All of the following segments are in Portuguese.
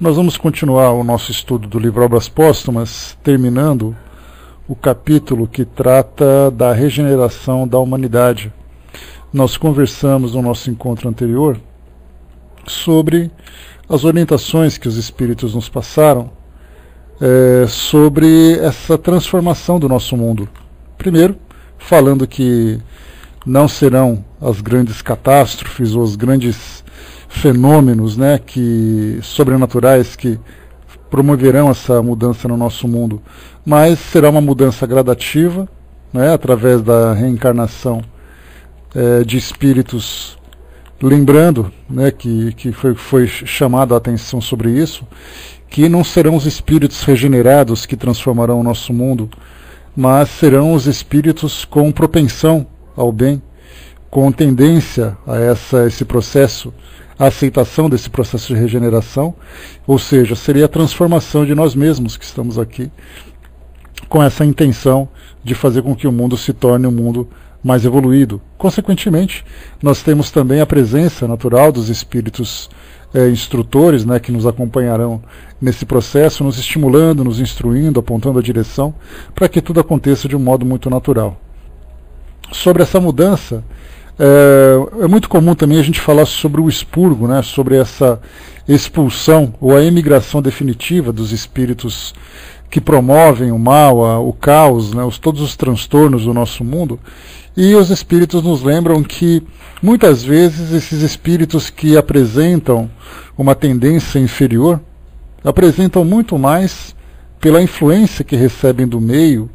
Nós vamos continuar o nosso estudo do livro Obras Póstumas, terminando o capítulo que trata da regeneração da humanidade. Nós conversamos no nosso encontro anterior sobre as orientações que os Espíritos nos passaram sobre essa transformação do nosso mundo. Primeiro, falando que não serão as grandes catástrofes ou os grandes fenômenos, sobrenaturais que promoverão essa mudança no nosso mundo, mas será uma mudança gradativa, através da reencarnação de espíritos, lembrando que foi chamada a atenção sobre isso, que não serão os espíritos regenerados que transformarão o nosso mundo, mas serão os espíritos com propensão ao bem, com tendência a esse processo, a aceitação desse processo de regeneração, ou seja, seria a transformação de nós mesmos que estamos aqui, com essa intenção de fazer com que o mundo se torne um mundo mais evoluído. Consequentemente, nós temos também a presença natural dos espíritos instrutores, que nos acompanharão nesse processo, nos estimulando, nos instruindo, apontando a direção, para que tudo aconteça de um modo muito natural. Sobre essa mudança, é muito comum também a gente falar sobre o expurgo, sobre essa expulsão ou a emigração definitiva dos espíritos que promovem o mal, o caos, todos os transtornos do nosso mundo. E os espíritos nos lembram que muitas vezes esses espíritos que apresentam uma tendência inferior apresentam muito mais pela influência que recebem do meio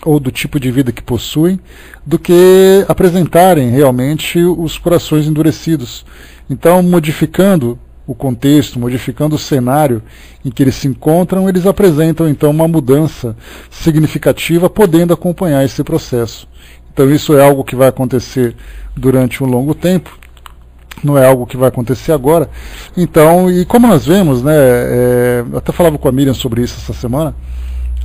ou do tipo de vida que possuem, do que apresentarem realmente os corações endurecidos. Então, modificando o contexto, modificando o cenário em que eles se encontram, eles apresentam então uma mudança significativa, podendo acompanhar esse processo. Então isso é algo que vai acontecer durante um longo tempo, não é algo que vai acontecer agora. Então, e como nós vemos, eu até falava com a Miriam sobre isso essa semana,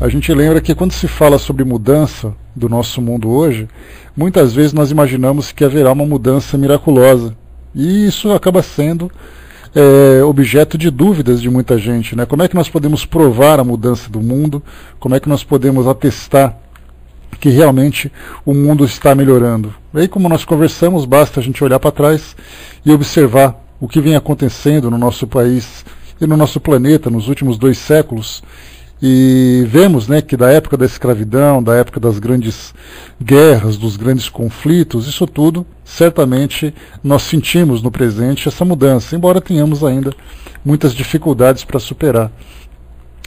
a gente lembra que quando se fala sobre mudança do nosso mundo hoje, muitas vezes nós imaginamos que haverá uma mudança miraculosa. E isso acaba sendo objeto de dúvidas de muita gente. Como é que nós podemos provar a mudança do mundo? Como é que nós podemos atestar que realmente o mundo está melhorando? E aí, como nós conversamos, basta a gente olhar para trás e observar o que vem acontecendo no nosso país e no nosso planeta nos últimos 2 séculos, e vemos que da época da escravidão, da época das grandes guerras, dos grandes conflitos, isso tudo, certamente, nós sentimos no presente essa mudança, embora tenhamos ainda muitas dificuldades para superar.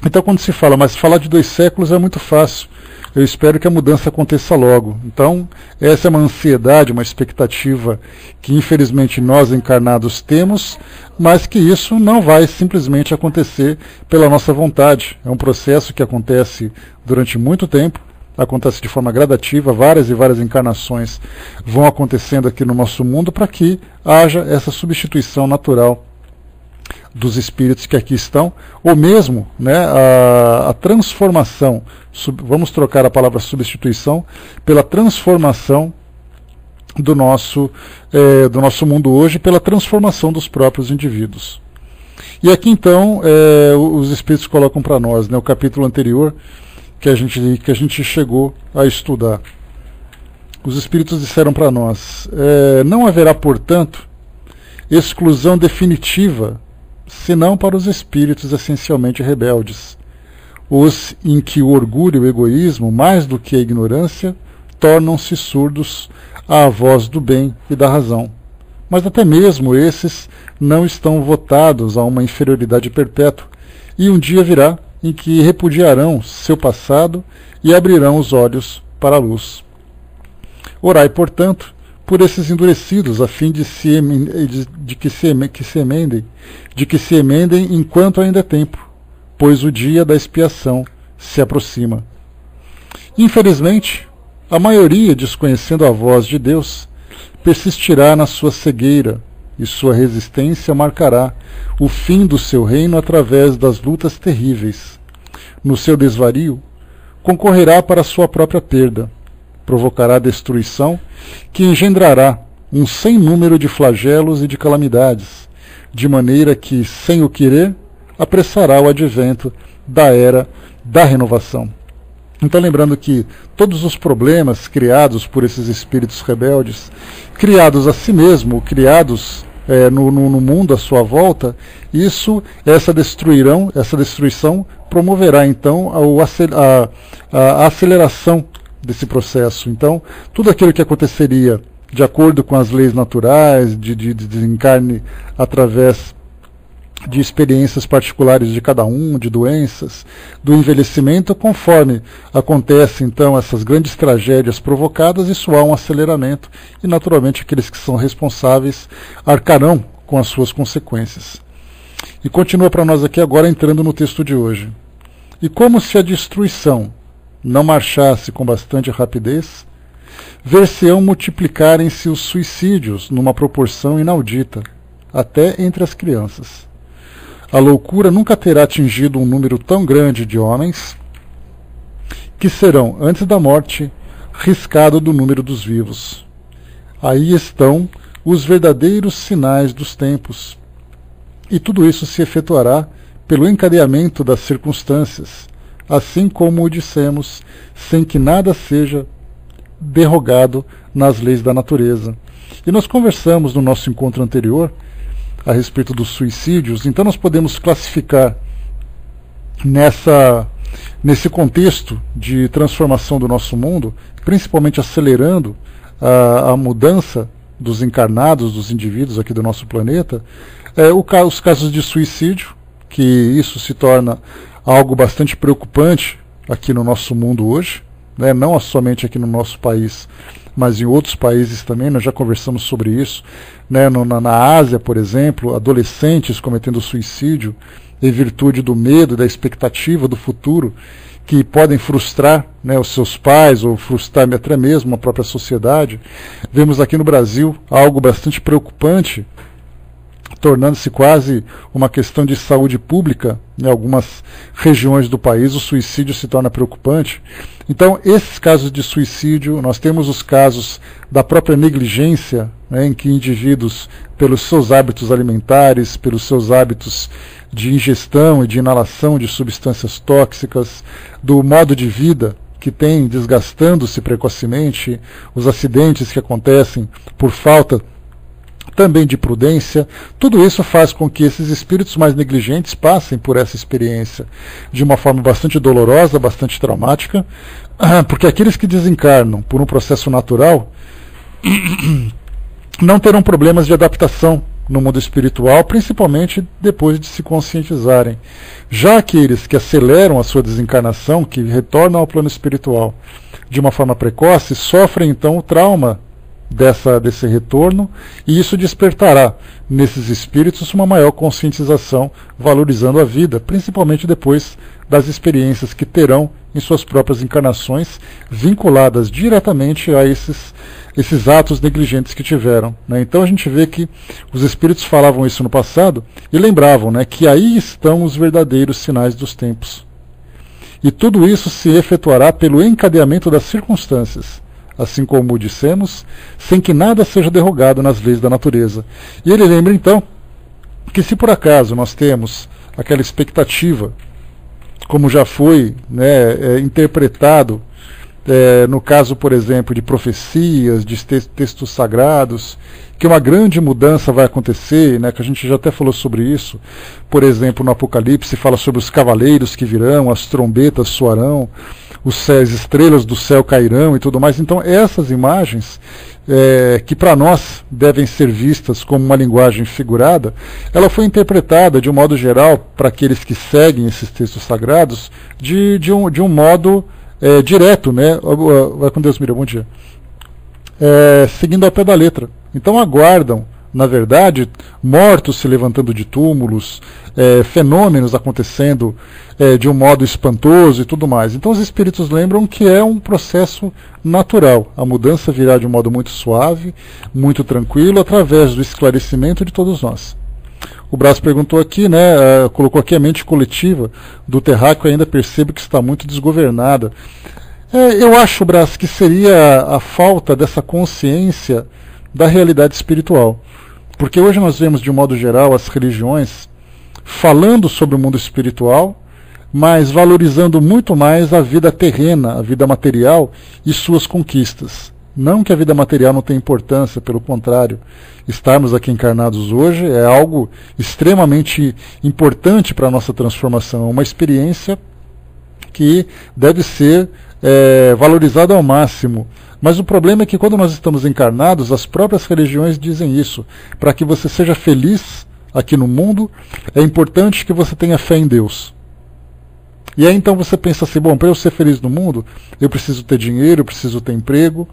Então, quando se fala, mas falar de 2 séculos é muito fácil, eu espero que a mudança aconteça logo. Então, essa é uma ansiedade, uma expectativa que infelizmente nós encarnados temos, mas que isso não vai simplesmente acontecer pela nossa vontade. É um processo que acontece durante muito tempo, acontece de forma gradativa, várias e várias encarnações vão acontecendo aqui no nosso mundo para que haja essa substituição natural dos espíritos que aqui estão, ou mesmo a transformação, vamos trocar a palavra substituição pela transformação do nosso mundo hoje, pela transformação dos próprios indivíduos. E aqui então os espíritos colocam para nós, o capítulo anterior que a gente chegou a estudar. Os espíritos disseram para nós: não haverá, portanto, exclusão definitiva senão para os espíritos essencialmente rebeldes, os em que o orgulho e o egoísmo, mais do que a ignorância, tornam-se surdos à voz do bem e da razão. Mas até mesmo esses não estão votados a uma inferioridade perpétua, e um dia virá em que repudiarão seu passado e abrirão os olhos para a luz. Orai, portanto, por esses endurecidos, a fim de que se emendem enquanto ainda é tempo, pois o dia da expiação se aproxima. Infelizmente, a maioria, desconhecendo a voz de Deus, persistirá na sua cegueira, e sua resistência marcará o fim do seu reino através das lutas terríveis. No seu desvario, concorrerá para sua própria perda, provocará destruição que engendrará um sem número de flagelos e de calamidades, de maneira que, sem o querer, apressará o advento da era da renovação. Então, lembrando que todos os problemas criados por esses espíritos rebeldes, criados a si mesmo, criados no mundo à sua volta, essa destruição promoverá então a aceleração desse processo. Então, tudo aquilo que aconteceria de acordo com as leis naturais, de desencarne através de experiências particulares de cada um, de doenças, do envelhecimento, conforme acontecem então essas grandes tragédias provocadas, isso há um aceleramento e naturalmente aqueles que são responsáveis arcarão com as suas consequências. E continua para nós aqui agora entrando no texto de hoje. E como se a destruição não marchasse com bastante rapidez, ver-se-ão multiplicarem-se os suicídios numa proporção inaudita, até entre as crianças. A loucura nunca terá atingido um número tão grande de homens que serão, antes da morte, riscado do número dos vivos. Aí estão os verdadeiros sinais dos tempos. E tudo isso se efetuará pelo encadeamento das circunstâncias, assim como o dissemos, sem que nada seja derrogado nas leis da natureza. E nós conversamos no nosso encontro anterior a respeito dos suicídios, então nós podemos classificar nesse contexto de transformação do nosso mundo, principalmente acelerando a mudança dos encarnados, dos indivíduos aqui do nosso planeta, os casos de suicídio, que isso se torna algo bastante preocupante aqui no nosso mundo hoje, né? Não somente aqui no nosso país, mas em outros países também, nós já conversamos sobre isso, né? Na Ásia, por exemplo, adolescentes cometendo suicídio em virtude do medo e da expectativa do futuro, que podem frustrar, né, os seus pais ou frustrar até mesmo a própria sociedade. Vemos aqui no Brasil algo bastante preocupante, tornando-se quase uma questão de saúde pública. Em algumas regiões do país o suicídio se torna preocupante. Então, esses casos de suicídio, nós temos os casos da própria negligência, né, em que indivíduos, pelos seus hábitos alimentares, pelos seus hábitos de ingestão e de inalação de substâncias tóxicas, do modo de vida que tem desgastando-se precocemente, os acidentes que acontecem por falta também de prudência, tudo isso faz com que esses espíritos mais negligentes passem por essa experiência de uma forma bastante dolorosa, bastante traumática, porque aqueles que desencarnam por um processo natural não terão problemas de adaptação no mundo espiritual, principalmente depois de se conscientizarem. Já aqueles que aceleram a sua desencarnação, que retornam ao plano espiritual de uma forma precoce, sofrem então o trauma desse retorno, e isso despertará nesses espíritos uma maior conscientização, valorizando a vida, principalmente depois das experiências que terão em suas próprias encarnações, vinculadas diretamente a esses atos negligentes que tiveram, né? Então a gente vê que os espíritos falavam isso no passado e lembravam, né, que aí estão os verdadeiros sinais dos tempos. E tudo isso se efetuará pelo encadeamento das circunstâncias, assim como dissemos, sem que nada seja derrogado nas leis da natureza. E ele lembra então que se por acaso nós temos aquela expectativa, como já foi, né, interpretado no caso, por exemplo, de profecias, de textos sagrados, que uma grande mudança vai acontecer, né, que a gente já até falou sobre isso. Por exemplo, no Apocalipse fala sobre os cavaleiros que virão, as trombetas soarão, as estrelas do céu cairão e tudo mais. Então essas imagens, que para nós devem ser vistas como uma linguagem figurada, ela foi interpretada de um modo geral para aqueles que seguem esses textos sagrados de um modo direto, né? Vai com Deus, Miriam, bom dia. Seguindo ao pé da letra. Então aguardam, na verdade, mortos se levantando de túmulos, fenômenos acontecendo de um modo espantoso e tudo mais. Então os espíritos lembram que é um processo natural. A mudança virá de um modo muito suave, muito tranquilo, através do esclarecimento de todos nós. O Brás perguntou aqui, né, colocou aqui a mente coletiva do terráqueo, ainda percebo que está muito desgovernada. Eu acho, Brás, que seria a falta dessa consciência da realidade espiritual. Porque hoje nós vemos, de um modo geral, as religiões falando sobre o mundo espiritual, mas valorizando muito mais a vida terrena, a vida material e suas conquistas. Não que a vida material não tenha importância, pelo contrário, estarmos aqui encarnados hoje é algo extremamente importante para a nossa transformação, uma experiência que deve ser valorizada ao máximo. Mas o problema é que quando nós estamos encarnados, as próprias religiões dizem isso. Para que você seja feliz aqui no mundo, é importante que você tenha fé em Deus. E aí então você pensa assim, bom, para eu ser feliz no mundo, eu preciso ter dinheiro, eu preciso ter emprego,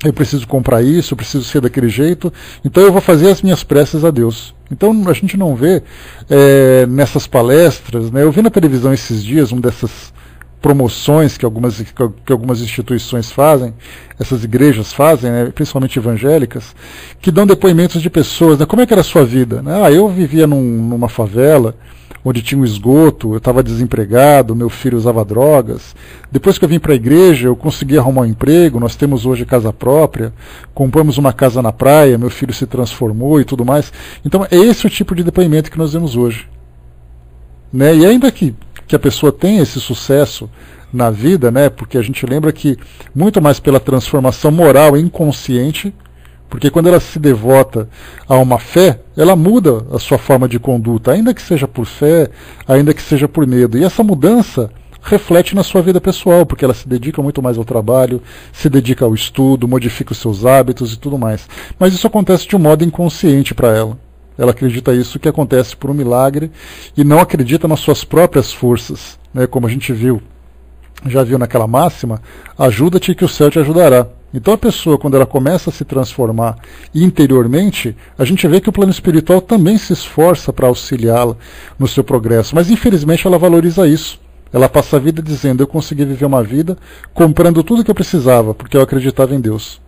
eu preciso comprar isso, eu preciso ser daquele jeito, então eu vou fazer as minhas preces a Deus. Então a gente não vê nessas palestras, né? Eu vi na televisão esses dias uma dessas promoções que algumas instituições fazem, essas igrejas fazem, né, principalmente evangélicas, que dão depoimentos de pessoas, né, como é que era a sua vida? Eu vivia numa favela, onde tinha um esgoto, eu estava desempregado, meu filho usava drogas. Depois que eu vim para a igreja, eu consegui arrumar um emprego, nós temos hoje casa própria, compramos uma casa na praia, meu filho se transformou e tudo mais. Então é esse o tipo de depoimento que nós vemos hoje. Né? E ainda que a pessoa tenha esse sucesso na vida, né, porque a gente lembra que muito mais pela transformação moral e inconsciente, porque quando ela se devota a uma fé, ela muda a sua forma de conduta, ainda que seja por fé, ainda que seja por medo. E essa mudança reflete na sua vida pessoal, porque ela se dedica muito mais ao trabalho, se dedica ao estudo, modifica os seus hábitos e tudo mais. Mas isso acontece de um modo inconsciente para ela. Ela acredita isso que acontece por um milagre e não acredita nas suas próprias forças, né? Como a gente já viu naquela máxima, ajuda-te que o céu te ajudará. Então a pessoa, quando ela começa a se transformar interiormente, a gente vê que o plano espiritual também se esforça para auxiliá-la no seu progresso, mas infelizmente ela valoriza isso. Ela passa a vida dizendo, eu consegui viver uma vida comprando tudo que eu precisava, porque eu acreditava em Deus.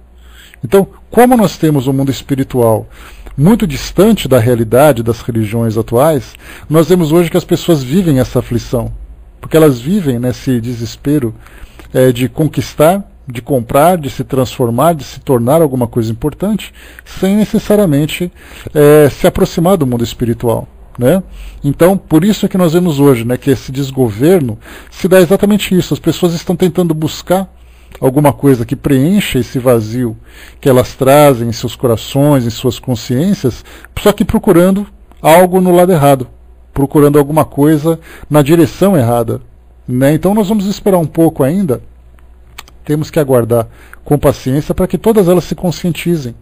Então, como nós temos um mundo espiritual muito distante da realidade das religiões atuais, nós vemos hoje que as pessoas vivem essa aflição, porque elas vivem nesse desespero de conquistar, de comprar, de se transformar, de se tornar alguma coisa importante, sem necessariamente se aproximar do mundo espiritual. Né? Então, por isso é que nós vemos hoje, né, que esse desgoverno se dá exatamente isso. As pessoas estão tentando buscar alguma coisa que preencha esse vazio que elas trazem em seus corações, em suas consciências, só que procurando algo no lado errado, procurando alguma coisa na direção errada. Né? Então nós vamos esperar um pouco ainda, temos que aguardar com paciência para que todas elas se conscientizem.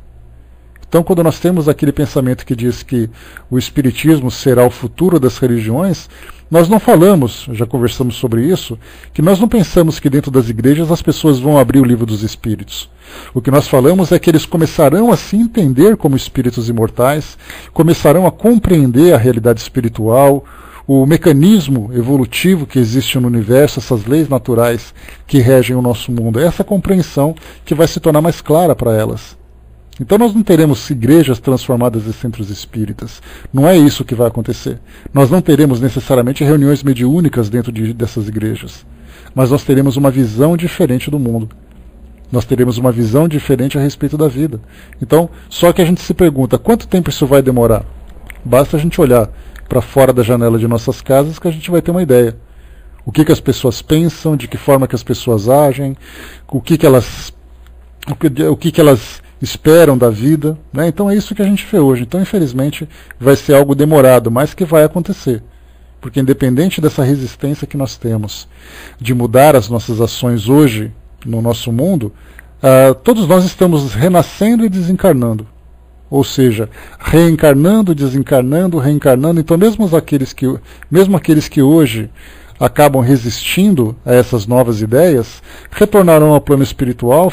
Então, quando nós temos aquele pensamento que diz que o Espiritismo será o futuro das religiões, nós não falamos, já conversamos sobre isso, que nós não pensamos que dentro das igrejas as pessoas vão abrir o livro dos Espíritos. O que nós falamos é que eles começarão a se entender como espíritos imortais, começarão a compreender a realidade espiritual, o mecanismo evolutivo que existe no universo, essas leis naturais que regem o nosso mundo. É essa compreensão que vai se tornar mais clara para elas. Então nós não teremos igrejas transformadas em centros espíritas. Não é isso que vai acontecer. Nós não teremos necessariamente reuniões mediúnicas dentro dessas igrejas. Mas nós teremos uma visão diferente do mundo. Nós teremos uma visão diferente a respeito da vida. Então, só que a gente se pergunta, quanto tempo isso vai demorar? Basta a gente olhar para fora da janela de nossas casas que a gente vai ter uma ideia. O que as pessoas pensam, de que forma que as pessoas agem, o que elas esperam da vida, né? Então é isso que a gente vê hoje. Então, infelizmente, vai ser algo demorado, mas que vai acontecer. Porque independente dessa resistência que nós temos de mudar as nossas ações hoje no nosso mundo, todos nós estamos renascendo e desencarnando. Ou seja, reencarnando, desencarnando, reencarnando. Então mesmo aqueles que hoje acabam resistindo a essas novas ideias, retornarão ao plano espiritual,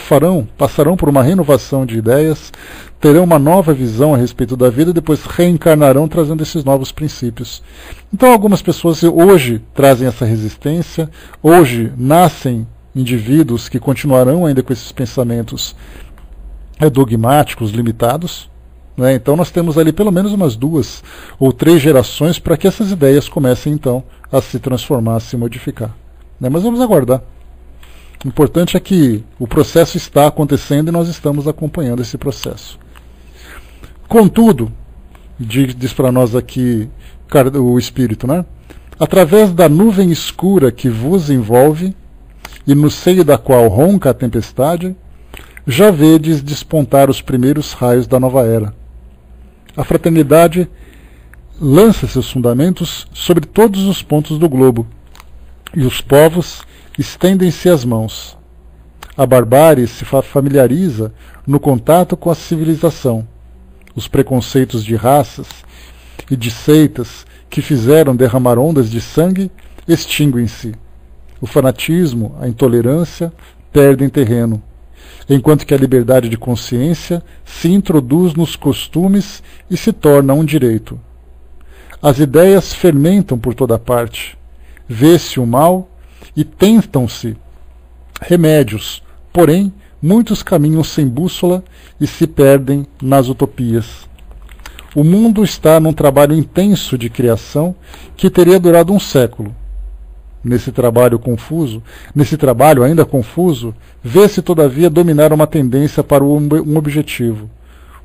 passarão por uma renovação de ideias, terão uma nova visão a respeito da vida e depois reencarnarão trazendo esses novos princípios. Então algumas pessoas hoje trazem essa resistência, hoje nascem indivíduos que continuarão ainda com esses pensamentos dogmáticos, limitados. Né? Então nós temos ali pelo menos umas 2 ou 3 gerações para que essas ideias comecem então a se transformar, a se modificar. Né? Mas vamos aguardar. O importante é que o processo está acontecendo e nós estamos acompanhando esse processo. Contudo, diz para nós aqui o espírito, né? Através da nuvem escura que vos envolve, e no seio da qual ronca a tempestade, já vedes despontar os primeiros raios da nova era. A fraternidade lança seus fundamentos sobre todos os pontos do globo, e os povos estendem-se as mãos. A barbárie se familiariza no contato com a civilização. Os preconceitos de raças e de seitas que fizeram derramar ondas de sangue extinguem-se. O fanatismo, a intolerância perdem terreno, enquanto que a liberdade de consciência se introduz nos costumes e se torna um direito. As ideias fermentam por toda parte, vê-se o mal e tentam-se remédios, porém muitos caminham sem bússola e se perdem nas utopias. O mundo está num trabalho intenso de criação que teria durado um século. Nesse trabalho ainda confuso, vê-se todavia dominar uma tendência para um objetivo,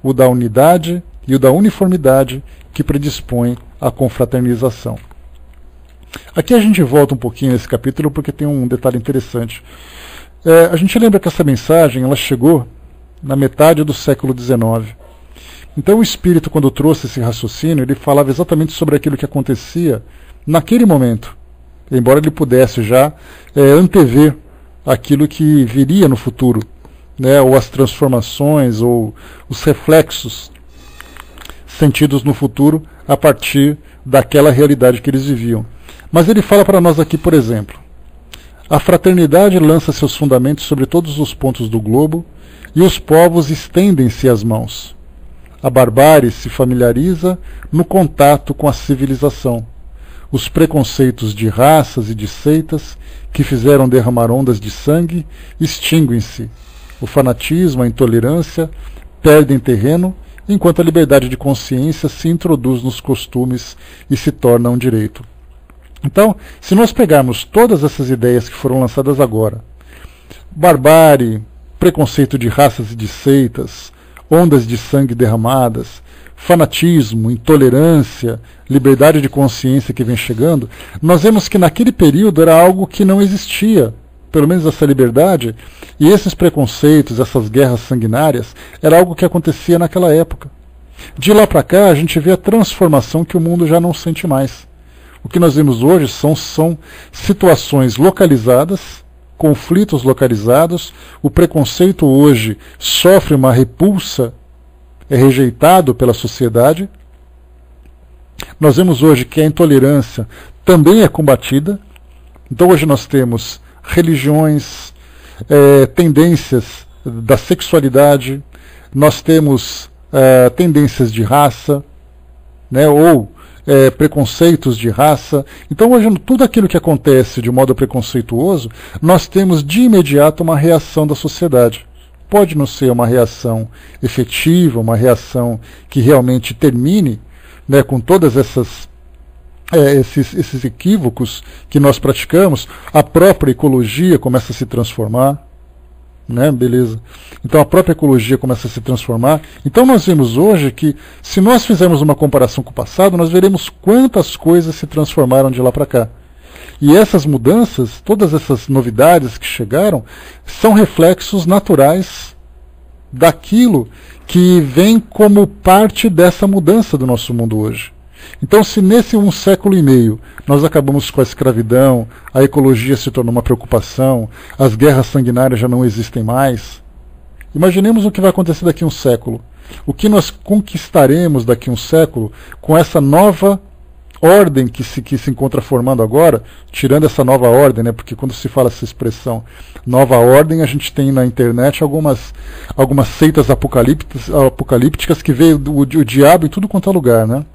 o da unidade e o da uniformidade que predispõe à confraternização. Aqui a gente volta um pouquinho nesse capítulo porque tem um detalhe interessante. A gente lembra que essa mensagem ela chegou na metade do século XIX. Então o Espírito, quando trouxe esse raciocínio, ele falava exatamente sobre aquilo que acontecia naquele momento, embora ele pudesse já antever aquilo que viria no futuro, né, ou as transformações, ou os reflexos sentidos no futuro a partir daquela realidade que eles viviam. Mas ele fala para nós aqui, por exemplo, a fraternidade lança seus fundamentos sobre todos os pontos do globo e os povos estendem-se as mãos. A barbárie se familiariza no contato com a civilização. Os preconceitos de raças e de seitas que fizeram derramar ondas de sangue extinguem-se. O fanatismo, a intolerância perdem terreno, enquanto a liberdade de consciência se introduz nos costumes e se torna um direito. Então, se nós pegarmos todas essas ideias que foram lançadas agora, barbárie, preconceito de raças e de seitas, ondas de sangue derramadas, fanatismo, intolerância, liberdade de consciência que vem chegando, nós vemos que naquele período era algo que não existia, pelo menos essa liberdade, e esses preconceitos, essas guerras sanguinárias, era algo que acontecia naquela época. De lá para cá, a gente vê a transformação que o mundo já não sente mais. O que nós vemos hoje são situações localizadas, conflitos localizados. O preconceito hoje sofre uma repulsa, é rejeitado pela sociedade. Nós vemos hoje que a intolerância também é combatida. Então hoje nós temos religiões, tendências da sexualidade, nós temos tendências de raça, né, ou preconceitos de raça. Então hoje tudo aquilo que acontece de modo preconceituoso, nós temos de imediato uma reação da sociedade. Pode não ser uma reação efetiva, uma reação que realmente termine, né, com todas esses equívocos que nós praticamos. A própria ecologia começa a se transformar, né? Beleza. Então a própria ecologia começa a se transformar. Então nós vemos hoje que, se nós fizermos uma comparação com o passado, nós veremos quantas coisas se transformaram de lá para cá. E essas mudanças, todas essas novidades que chegaram, são reflexos naturais daquilo que vem como parte dessa mudança do nosso mundo hoje. Então, se nesse 1,5 séculos nós acabamos com a escravidão, a ecologia se tornou uma preocupação, as guerras sanguinárias já não existem mais, imaginemos o que vai acontecer daqui a um século. O que nós conquistaremos daqui a um século com essa nova ordem que se encontra formando agora, tirando essa nova ordem, né, porque quando se fala essa expressão nova ordem, a gente tem na internet algumas seitas apocalípticas que veio o diabo em tudo quanto é lugar, né?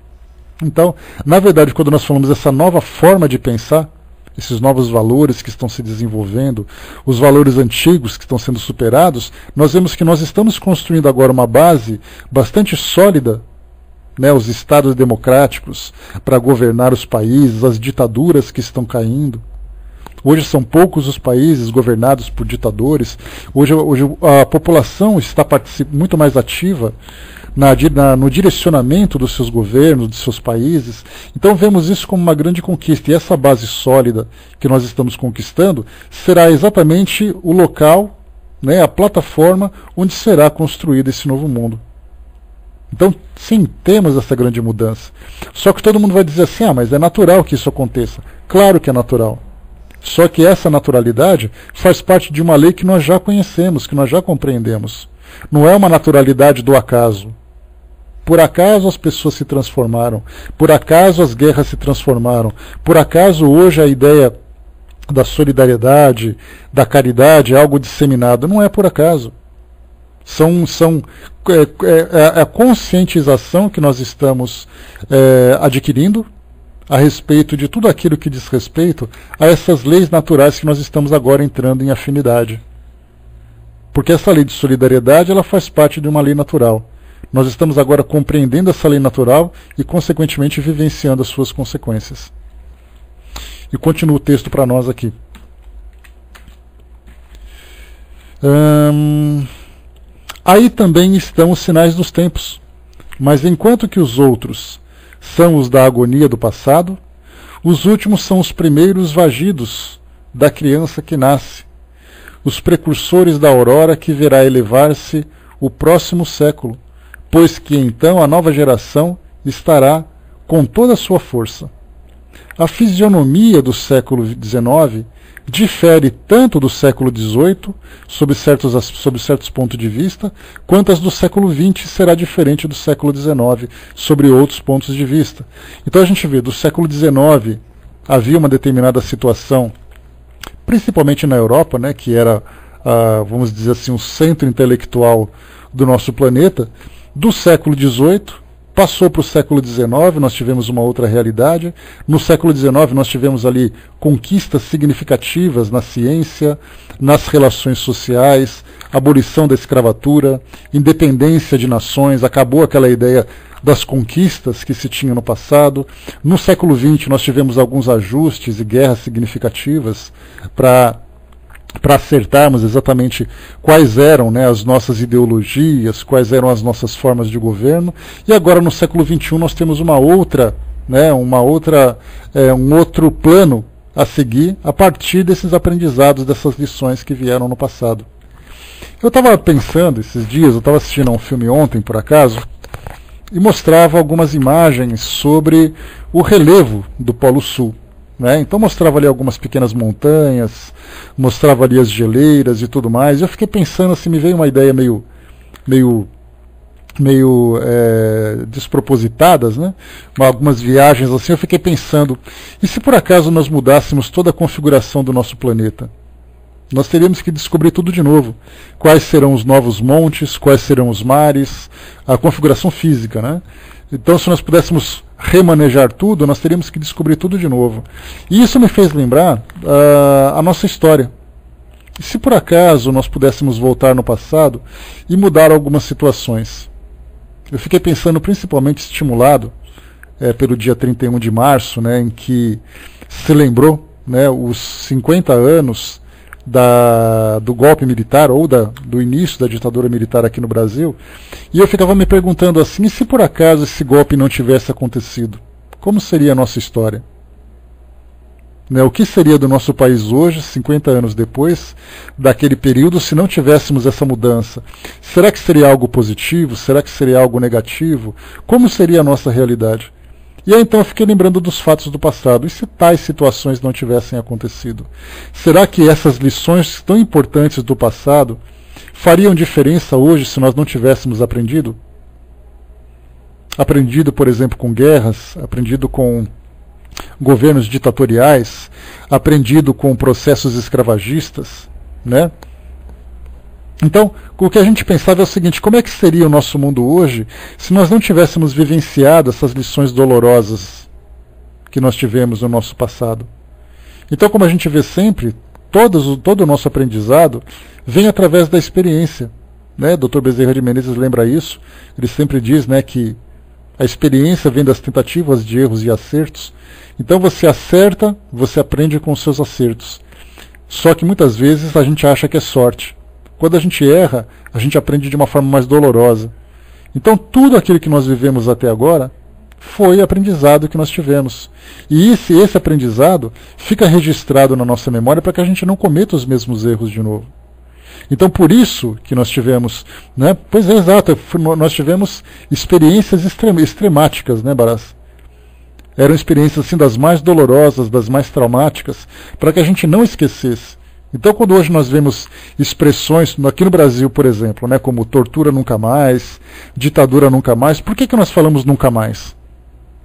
Então, na verdade, quando nós falamos dessa nova forma de pensar, esses novos valores que estão se desenvolvendo, os valores antigos que estão sendo superados, nós vemos que nós estamos construindo agora uma base bastante sólida, né, os estados democráticos para governar os países, as ditaduras que estão caindo, Hoje são poucos os países governados por ditadores. Hoje a população está muito mais ativa no direcionamento dos seus governos, dos seus países. Então vemos isso como uma grande conquista. E essa base sólida que nós estamos conquistando será exatamente o local, né, a plataforma onde será construído esse novo mundo. Então, sim, temos essa grande mudança. Só que todo mundo vai dizer assim, mas é natural que isso aconteça. Claro que é natural. Só que essa naturalidade faz parte de uma lei que nós já conhecemos, que nós já compreendemos. Não é uma naturalidade do acaso. Por acaso as pessoas se transformaram. Por acaso as guerras se transformaram. Por acaso hoje a ideia da solidariedade, da caridade é algo disseminado. Não é por acaso. É a conscientização que nós estamos adquirindo a respeito de tudo aquilo que diz respeito a essas leis naturais que nós estamos agora entrando em afinidade. Porque essa lei de solidariedade ela faz parte de uma lei natural. Nós estamos agora compreendendo essa lei natural e, consequentemente, vivenciando as suas consequências. E continua o texto para nós aqui. Aí também estão os sinais dos tempos. Mas enquanto que os outros são os da agonia do passado, os últimos são os primeiros vagidos da criança que nasce, os precursores da aurora que verá elevar-se o próximo século, pois que então a nova geração estará com toda a sua força. A fisionomia do século XIX difere tanto do século XVIII, sob certos pontos de vista, quanto as do século XX será diferente do século XIX, sobre outros pontos de vista. Então a gente vê, do século XIX havia uma determinada situação, principalmente na Europa, né, que era, vamos dizer assim, um centro intelectual do nosso planeta. Do século XVIII, passou para o século XIX, nós tivemos uma outra realidade. No século XIX nós tivemos ali conquistas significativas na ciência, nas relações sociais, abolição da escravatura, independência de nações, acabou aquela ideia das conquistas que se tinha no passado. No século XX nós tivemos alguns ajustes e guerras significativas para acertarmos exatamente quais eram, né, as nossas ideologias, quais eram as nossas formas de governo. E agora no século XXI nós temos um outro plano a seguir a partir desses aprendizados, dessas lições que vieram no passado. Eu estava pensando esses dias, eu estava assistindo a um filme ontem por acaso, e mostrava algumas imagens sobre o relevo do Polo Sul. Então mostrava ali algumas pequenas montanhas, mostrava ali as geleiras e tudo mais. Eu fiquei pensando assim, me veio uma ideia meio despropositadas, né? Algumas viagens assim, eu fiquei pensando, e se por acaso nós mudássemos toda a configuração do nosso planeta? Nós teríamos que descobrir tudo de novo. Quais serão os novos montes, quais serão os mares, a configuração física, né? Então, se nós pudéssemos remanejar tudo, nós teríamos que descobrir tudo de novo. E isso me fez lembrar a nossa história. E se por acaso nós pudéssemos voltar no passado e mudar algumas situações? Eu fiquei pensando, principalmente estimulado pelo dia 31 de março, né, em que se lembrou, né, os 50 anos do golpe militar ou do início da ditadura militar aqui no Brasil, e eu ficava me perguntando assim, e se por acaso esse golpe não tivesse acontecido, como seria a nossa história? O que seria do nosso país hoje, 50 anos depois daquele período, se não tivéssemos essa mudança? Será que seria algo positivo? Será que seria algo negativo? Como seria a nossa realidade? E aí então eu fiquei lembrando dos fatos do passado. E se tais situações não tivessem acontecido? Será que essas lições tão importantes do passado fariam diferença hoje se nós não tivéssemos aprendido? Aprendido, por exemplo, com guerras, aprendido com governos ditatoriais, aprendido com processos escravagistas, né? Então, o que a gente pensava é o seguinte, como é que seria o nosso mundo hoje se nós não tivéssemos vivenciado essas lições dolorosas que nós tivemos no nosso passado? Então, como a gente vê sempre, todo o nosso aprendizado vem através da experiência, né? Dr. Bezerra de Menezes lembra isso, ele sempre diz, né, que a experiência vem das tentativas de erros e acertos. Então você acerta, você aprende com os seus acertos. Só que muitas vezes a gente acha que é sorte. Quando a gente erra, a gente aprende de uma forma mais dolorosa. Então tudo aquilo que nós vivemos até agora foi aprendizado que nós tivemos. E esse aprendizado fica registrado na nossa memória para que a gente não cometa os mesmos erros de novo. Então por isso que nós tivemos, né? Pois é, exato, nós tivemos experiências extremáticas, né, Baraz? Eram experiências assim das mais dolorosas, das mais traumáticas, para que a gente não esquecesse. Então, quando hoje nós vemos expressões, aqui no Brasil, por exemplo, né, como tortura nunca mais, ditadura nunca mais, por que nós falamos nunca mais?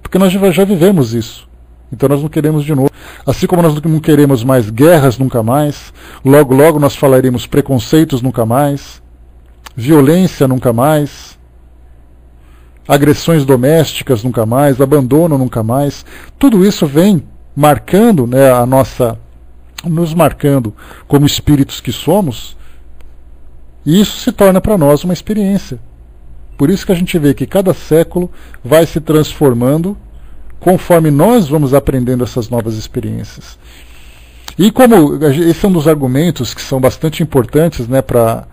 Porque nós já vivemos isso. Então nós não queremos de novo. Assim como nós não queremos mais guerras nunca mais, logo logo nós falaremos preconceitos nunca mais, violência nunca mais, agressões domésticas nunca mais, abandono nunca mais. Tudo isso vem marcando, né, nos marcando como espíritos que somos, e isso se torna para nós uma experiência. Por isso que a gente vê que cada século vai se transformando conforme nós vamos aprendendo essas novas experiências. E como esse é um dos argumentos que são bastante importantes, né, para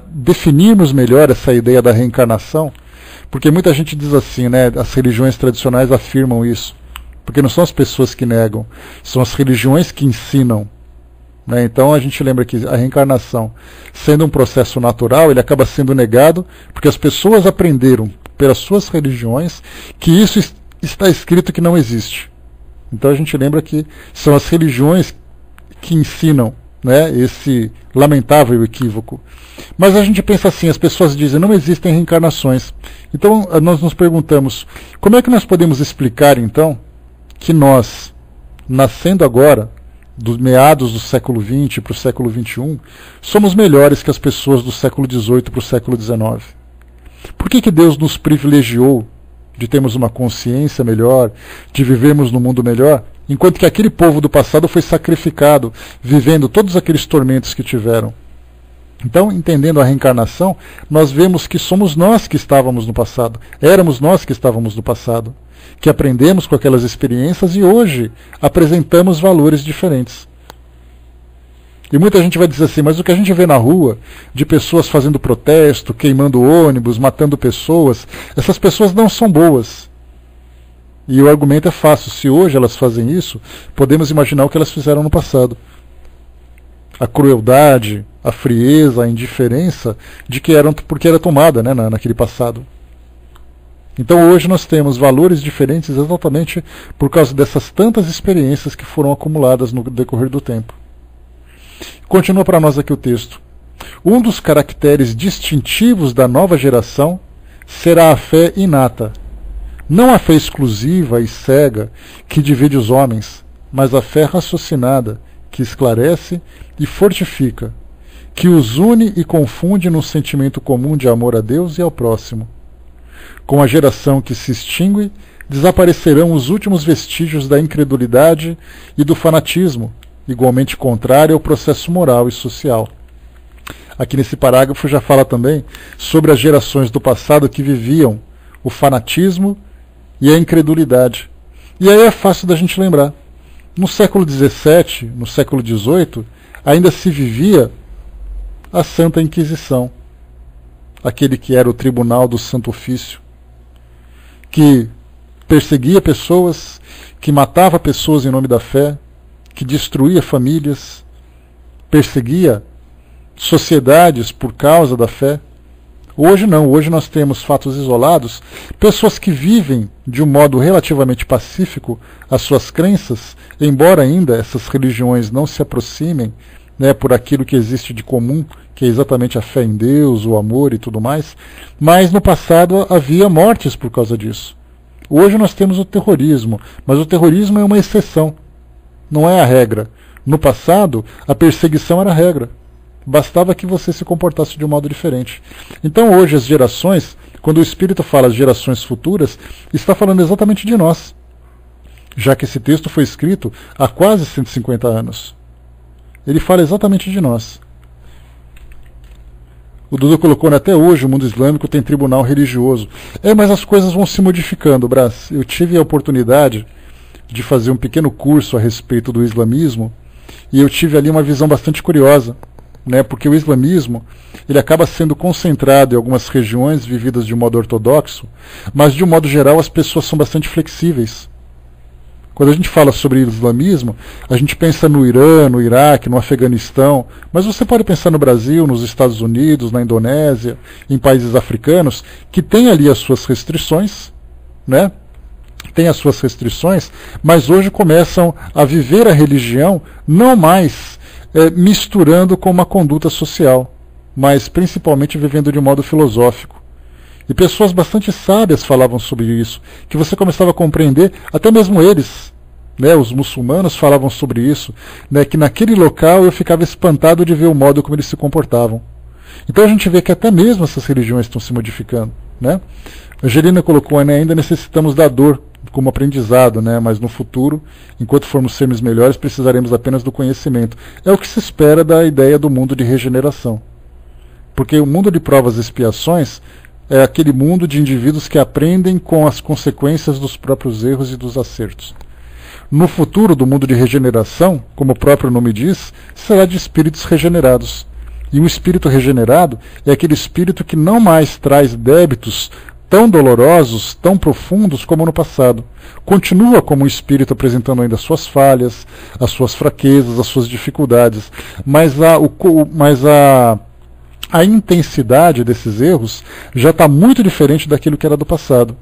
definirmos melhor essa ideia da reencarnação, porque muita gente diz assim, né, as religiões tradicionais afirmam isso, porque não são as pessoas que negam, são as religiões que ensinam. Né? Então a gente lembra que a reencarnação, sendo um processo natural, ele acaba sendo negado porque as pessoas aprenderam pelas suas religiões que isso está escrito que não existe. Então a gente lembra que são as religiões que ensinam, né, esse lamentável equívoco. Mas a gente pensa assim, as pessoas dizem não existem reencarnações. Então nós nos perguntamos, como é que nós podemos explicar então que nós, nascendo agora, dos meados do século XX para o século XXI, somos melhores que as pessoas do século XVIII para o século XIX? Por que Deus nos privilegiou de termos uma consciência melhor, de vivermos num mundo melhor, enquanto que aquele povo do passado foi sacrificado, vivendo todos aqueles tormentos que tiveram? Então, entendendo a reencarnação, nós vemos que somos nós que estávamos no passado, éramos nós que estávamos no passado, que aprendemos com aquelas experiências e hoje apresentamos valores diferentes. E muita gente vai dizer assim, mas o que a gente vê na rua, de pessoas fazendo protesto, queimando ônibus, matando pessoas, essas pessoas não são boas. E o argumento é fácil, se hoje elas fazem isso, podemos imaginar o que elas fizeram no passado. A crueldade, a frieza, a indiferença de que porque era tomada, né, naquele passado. Então hoje nós temos valores diferentes exatamente por causa dessas tantas experiências que foram acumuladas no decorrer do tempo. Continua para nós aqui o texto. Um dos caracteres distintivos da nova geração será a fé inata. Não a fé exclusiva e cega que divide os homens, mas a fé raciocinada, que esclarece e fortifica, que os une e confunde num sentimento comum de amor a Deus e ao próximo. Com a geração que se extingue, desaparecerão os últimos vestígios da incredulidade e do fanatismo, igualmente contrário ao processo moral e social. Aqui nesse parágrafo já fala também sobre as gerações do passado que viviam o fanatismo e a incredulidade. E aí é fácil da gente lembrar. No século XVII, no século XVIII, ainda se vivia a Santa Inquisição, aquele que era o Tribunal do Santo Ofício, que perseguia pessoas, que matava pessoas em nome da fé, que destruía famílias, perseguia sociedades por causa da fé. Hoje não, hoje nós temos fatos isolados, pessoas que vivem de um modo relativamente pacífico as suas crenças, embora ainda essas religiões não se aproximem, né, por aquilo que existe de comum, que é exatamente a fé em Deus, o amor e tudo mais, mas no passado havia mortes por causa disso. Hoje nós temos o terrorismo, mas o terrorismo é uma exceção. Não é a regra. No passado, a perseguição era a regra. Bastava que você se comportasse de um modo diferente. Então hoje as gerações, quando o Espírito fala as gerações futuras, está falando exatamente de nós. Já que esse texto foi escrito há quase 150 anos. Ele fala exatamente de nós. O Dudu colocou, né, até hoje o mundo islâmico tem tribunal religioso. Mas as coisas vão se modificando, Brás. Eu tive a oportunidade de fazer um pequeno curso a respeito do islamismo, e eu tive ali uma visão bastante curiosa, né, porque o islamismo ele acaba sendo concentrado em algumas regiões vividas de modo ortodoxo, mas de um modo geral as pessoas são bastante flexíveis. Quando a gente fala sobre islamismo, a gente pensa no Irã, no Iraque, no Afeganistão, mas você pode pensar no Brasil, nos Estados Unidos, na Indonésia, em países africanos, que tem ali as suas restrições, né? Tem as suas restrições, mas hoje começam a viver a religião não mais misturando com uma conduta social, mas principalmente vivendo de um modo filosófico. E pessoas bastante sábias falavam sobre isso, que você começava a compreender, até mesmo eles, né, os muçulmanos falavam sobre isso, né, que naquele local eu ficava espantado de ver o modo como eles se comportavam. Então a gente vê que até mesmo essas religiões estão se modificando, né? A Angelina colocou, né, ainda necessitamos da dor como aprendizado, né, mas no futuro, enquanto formos seres melhores, precisaremos apenas do conhecimento. É o que se espera da ideia do mundo de regeneração. Porque o mundo de provas e expiações é aquele mundo de indivíduos que aprendem com as consequências dos próprios erros e dos acertos. No futuro do mundo de regeneração, como o próprio nome diz, será de espíritos regenerados. E um espírito regenerado é aquele espírito que não mais traz débitos tão dolorosos, tão profundos como no passado. Continua como um espírito apresentando ainda as suas falhas, as suas fraquezas, as suas dificuldades, mas a intensidade desses erros já está muito diferente daquilo que era do passado.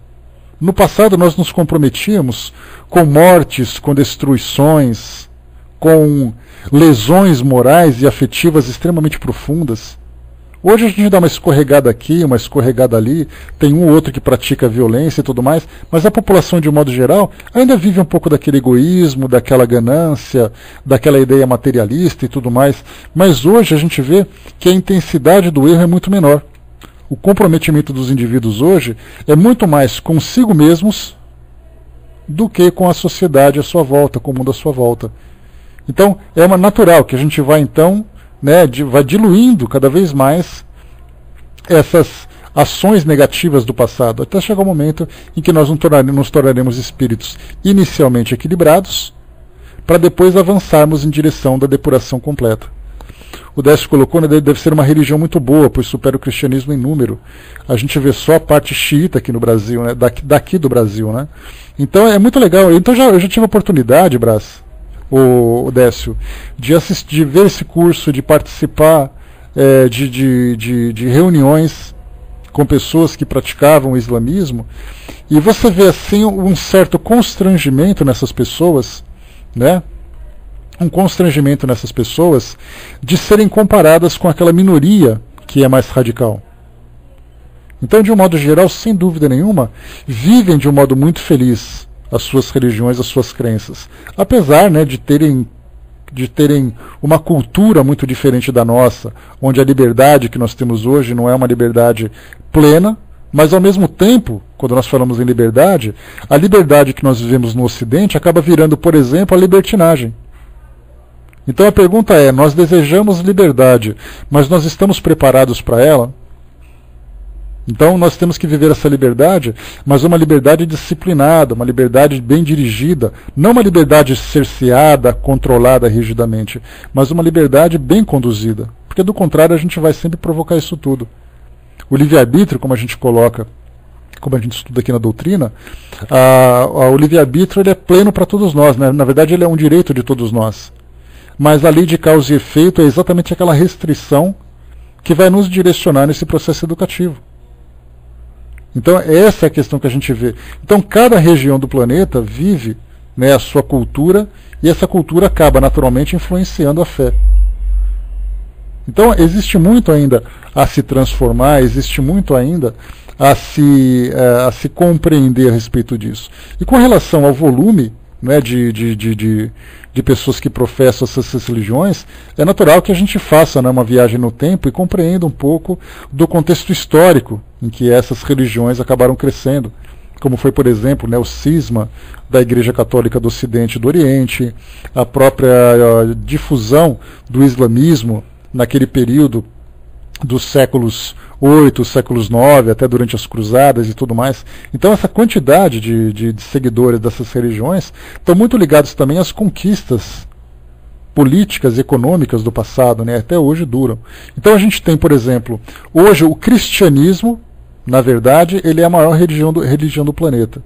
No passado nós nos comprometíamos com mortes, com destruições, com lesões morais e afetivas extremamente profundas. Hoje a gente dá uma escorregada aqui, uma escorregada ali, tem um ou outro que pratica violência e tudo mais, mas a população de um modo geral ainda vive um pouco daquele egoísmo, daquela ganância, daquela ideia materialista e tudo mais. Mas hoje a gente vê que a intensidade do erro é muito menor. O comprometimento dos indivíduos hoje é muito mais consigo mesmos do que com a sociedade à sua volta, com o mundo à sua volta. Então é uma natural que a gente vai então, né, vai diluindo cada vez mais essas ações negativas do passado, até chegar o momento em que nós nos tornaremos espíritos inicialmente equilibrados, para depois avançarmos em direção da depuração completa. O Décio colocou, né, deve ser uma religião muito boa, pois supera o cristianismo em número. A gente vê só a parte xiita aqui no Brasil, né, daqui do Brasil, né? Então é muito legal. Então eu já tive a oportunidade, Brás, o Décio, de ver esse curso, de participar de reuniões com pessoas que praticavam o islamismo, e você vê assim um certo constrangimento nessas pessoas, né? Um constrangimento nessas pessoas de serem comparadas com aquela minoria que é mais radical. Então, de um modo geral, sem dúvida nenhuma, vivem de um modo muito feliz as suas religiões, as suas crenças, apesar, né, de terem uma cultura muito diferente da nossa, onde a liberdade que nós temos hoje não é uma liberdade plena, mas ao mesmo tempo, quando nós falamos em liberdade, a liberdade que nós vivemos no Ocidente acaba virando, por exemplo, a libertinagem. Então a pergunta é, nós desejamos liberdade, mas nós estamos preparados para ela? Então nós temos que viver essa liberdade, mas uma liberdade disciplinada, uma liberdade bem dirigida, não uma liberdade cerceada, controlada rigidamente, mas uma liberdade bem conduzida, porque do contrário a gente vai sempre provocar isso tudo. O livre-arbítrio, como a gente coloca, como a gente estuda aqui na doutrina, o livre-arbítrio ele é pleno para todos nós, né? Na verdade ele é um direito de todos nós. Mas a lei de causa e efeito é exatamente aquela restrição que vai nos direcionar nesse processo educativo. Então essa é a questão que a gente vê. Então cada região do planeta vive, né, a sua cultura, e essa cultura acaba naturalmente influenciando a fé. Então existe muito ainda a se transformar, existe muito ainda a se compreender a respeito disso. E com relação ao volume, né, de pessoas que professam essas religiões, é natural que a gente faça, né, uma viagem no tempo e compreenda um pouco do contexto histórico em que essas religiões acabaram crescendo, como foi, por exemplo, né, o cisma da Igreja Católica do Ocidente e do Oriente, a própria difusão do islamismo naquele período dos séculos 8, séculos 9, até durante as cruzadas e tudo mais. Então essa quantidade de seguidores dessas religiões estão muito ligados também às conquistas políticas e econômicas do passado, né? Até hoje duram. Então a gente tem, por exemplo, hoje o cristianismo, na verdade, ele é a maior religião do planeta,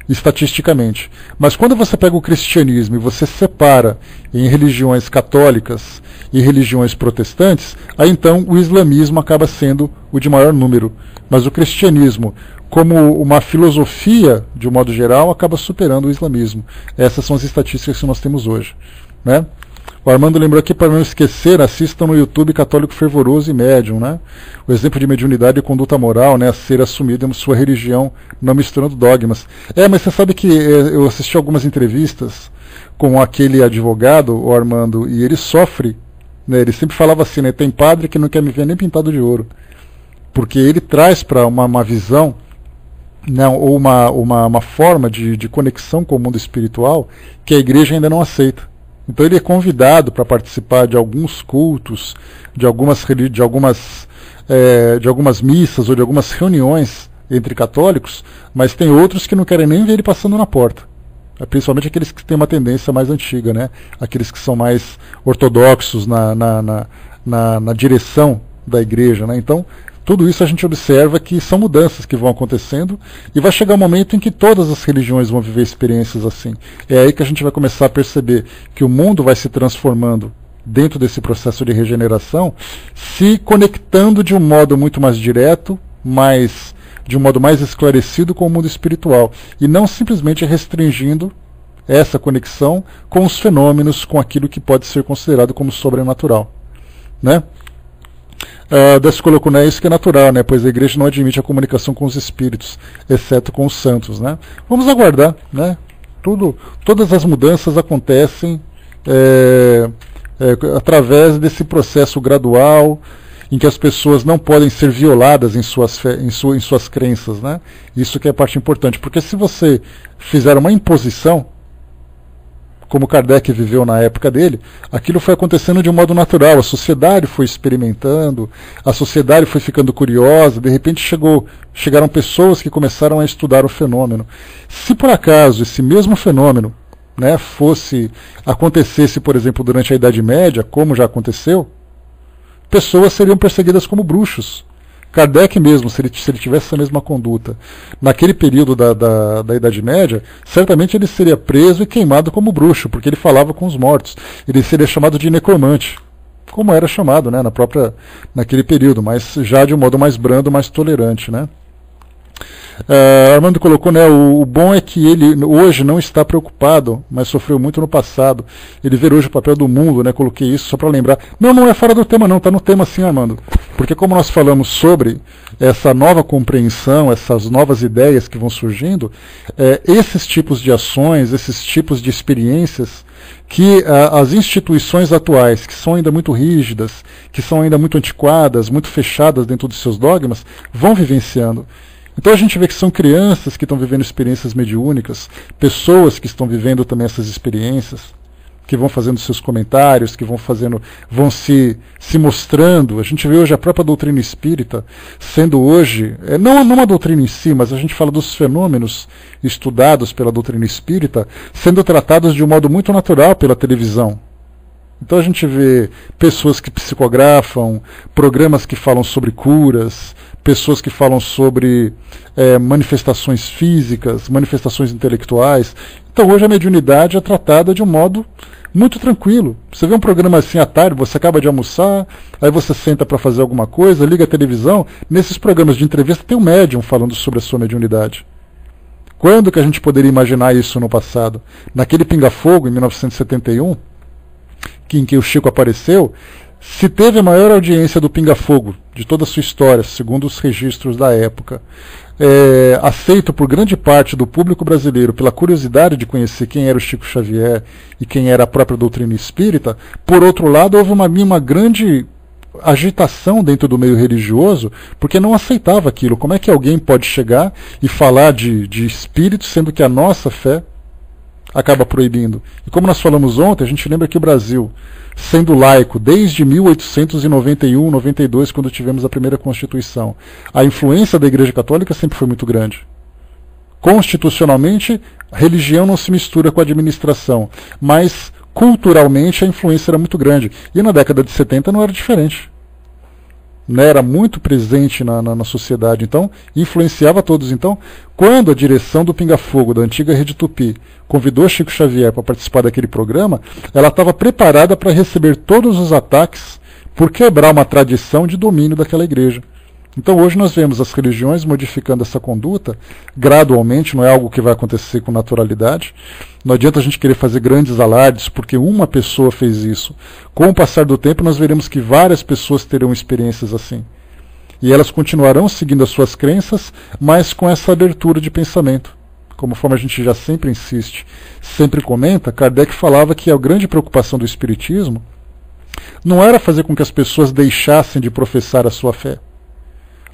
estatisticamente. Mas quando você pega o cristianismo e você separa em religiões católicas e religiões protestantes, aí então o islamismo acaba sendo o de maior número. Mas o cristianismo, como uma filosofia, de um modo geral, acaba superando o islamismo. Essas são as estatísticas que nós temos hoje, né? O Armando lembrou aqui, para não esquecer, assistam no YouTube Católico Fervoroso e Médium, né? O exemplo de mediunidade e conduta moral, né? A ser assumido em sua religião, não misturando dogmas. Mas você sabe que eu assisti algumas entrevistas com aquele advogado, o Armando, e ele sofre, né? Ele sempre falava assim, né? Tem padre que não quer me ver nem pintado de ouro. Porque ele traz para uma visão, não, ou uma forma de conexão com o mundo espiritual que a igreja ainda não aceita. Então ele é convidado para participar de alguns cultos, de algumas missas ou de algumas reuniões entre católicos, mas tem outros que não querem nem ver ele passando na porta. Principalmente aqueles que têm uma tendência mais antiga, né? Aqueles que são mais ortodoxos na direção da igreja, né? Então, tudo isso a gente observa que são mudanças que vão acontecendo e vai chegar um momento em que todas as religiões vão viver experiências assim. É aí que a gente vai começar a perceber que o mundo vai se transformando dentro desse processo de regeneração, se conectando de um modo muito mais direto, de um modo mais esclarecido com o mundo espiritual e não simplesmente restringindo essa conexão com os fenômenos, com aquilo que pode ser considerado como sobrenatural, né? Desse colocou, né, isso que é natural, né, pois a igreja não admite a comunicação com os espíritos, exceto com os santos, né. Vamos aguardar, né, todas as mudanças acontecem através desse processo gradual, em que as pessoas não podem ser violadas em suas crenças, né, isso que é a parte importante, porque se você fizer uma imposição, como Kardec viveu na época dele, aquilo foi acontecendo de um modo natural, a sociedade foi experimentando, a sociedade foi ficando curiosa, de repente chegaram pessoas que começaram a estudar o fenômeno. Se por acaso esse mesmo fenômeno, né, acontecesse, por exemplo, durante a Idade Média, como já aconteceu, pessoas seriam perseguidas como bruxos. Kardec mesmo, se ele tivesse essa mesma conduta, naquele período da Idade Média, certamente ele seria preso e queimado como bruxo, porque ele falava com os mortos. Ele seria chamado de necromante, como era chamado, né, naquele período, mas já de um modo mais brando, mais tolerante, né. Armando colocou, né, o bom é que ele hoje não está preocupado, mas sofreu muito no passado. Ele vê hoje o papel do mundo, né, coloquei isso só para lembrar. Não é fora do tema não, está no tema sim, Armando. Porque como nós falamos sobre essa nova compreensão, essas novas ideias que vão surgindo, esses tipos de ações, esses tipos de experiências que as instituições atuais, que são ainda muito rígidas, que são ainda muito antiquadas, muito fechadas dentro dos seus dogmas, vão vivenciando. Então a gente vê que são crianças que estão vivendo experiências mediúnicas, pessoas que estão vivendo também essas experiências, que vão fazendo seus comentários, que vão se mostrando. A gente vê hoje a própria doutrina espírita sendo hoje, não uma doutrina em si, mas a gente fala dos fenômenos estudados pela doutrina espírita, sendo tratados de um modo muito natural pela televisão. Então a gente vê pessoas que psicografam, programas que falam sobre curas, pessoas que falam sobre manifestações físicas, manifestações intelectuais. Então hoje a mediunidade é tratada de um modo muito tranquilo. Você vê um programa assim à tarde, você acaba de almoçar, aí você senta para fazer alguma coisa, liga a televisão, nesses programas de entrevista tem um médium falando sobre a sua mediunidade. Quando que a gente poderia imaginar isso no passado? Naquele Pinga Fogo, em 1971, em que o Chico apareceu, se teve a maior audiência do Pinga Fogo de toda a sua história, segundo os registros da época, aceito por grande parte do público brasileiro pela curiosidade de conhecer quem era o Chico Xavier e quem era a própria doutrina espírita, por outro lado, houve uma grande agitação dentro do meio religioso, porque não aceitava aquilo. Como é que alguém pode chegar e falar de espírito, sendo que a nossa fé, acaba proibindo. E como nós falamos ontem, a gente lembra que o Brasil, sendo laico desde 1891, 92, quando tivemos a primeira Constituição, a influência da Igreja Católica sempre foi muito grande. Constitucionalmente, a religião não se mistura com a administração, mas culturalmente a influência era muito grande. E na década de 70 não era diferente. Era muito presente na sociedade, então influenciava todos. Então, quando a direção do Pinga Fogo, da antiga Rede Tupi, convidou Chico Xavier para participar daquele programa, ela estava preparada para receber todos os ataques por quebrar uma tradição de domínio daquela igreja. Então hoje nós vemos as religiões modificando essa conduta gradualmente, não é algo que vai acontecer com naturalidade. Não adianta a gente querer fazer grandes alardes porque uma pessoa fez isso. Com o passar do tempo nós veremos que várias pessoas terão experiências assim. E elas continuarão seguindo as suas crenças, mas com essa abertura de pensamento. Conforme a gente já sempre insiste, sempre comenta, Kardec falava que a grande preocupação do Espiritismo não era fazer com que as pessoas deixassem de professar a sua fé.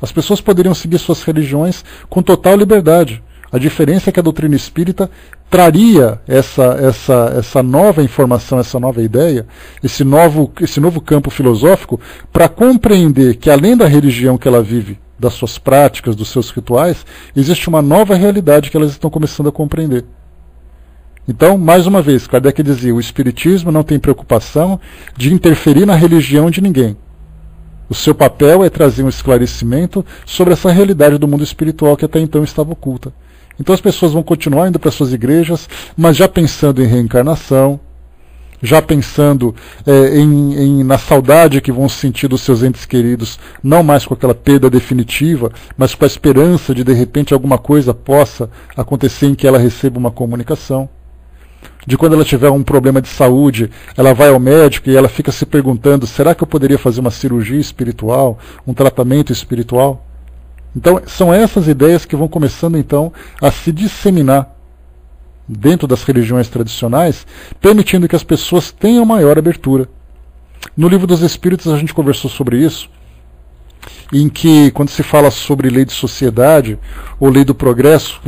As pessoas poderiam seguir suas religiões com total liberdade. A diferença é que a doutrina espírita traria essa nova informação, essa nova ideia, esse novo campo filosófico para compreender que além da religião que ela vive, das suas práticas, dos seus rituais, existe uma nova realidade que elas estão começando a compreender. Então, mais uma vez, Kardec dizia, o Espiritismo não tem preocupação de interferir na religião de ninguém. O seu papel é trazer um esclarecimento sobre essa realidade do mundo espiritual que até então estava oculta. Então as pessoas vão continuar indo para suas igrejas, mas já pensando em reencarnação, já pensando na saudade que vão sentir dos seus entes queridos, não mais com aquela perda definitiva, mas com a esperança de repente alguma coisa possa acontecer em que ela receba uma comunicação. De quando ela tiver um problema de saúde, ela vai ao médico e ela fica se perguntando, será que eu poderia fazer uma cirurgia espiritual, um tratamento espiritual? Então, são essas ideias que vão começando então a se disseminar dentro das religiões tradicionais, permitindo que as pessoas tenham maior abertura. No Livro dos Espíritos a gente conversou sobre isso, em que, quando se fala sobre lei de sociedade ou lei do progresso,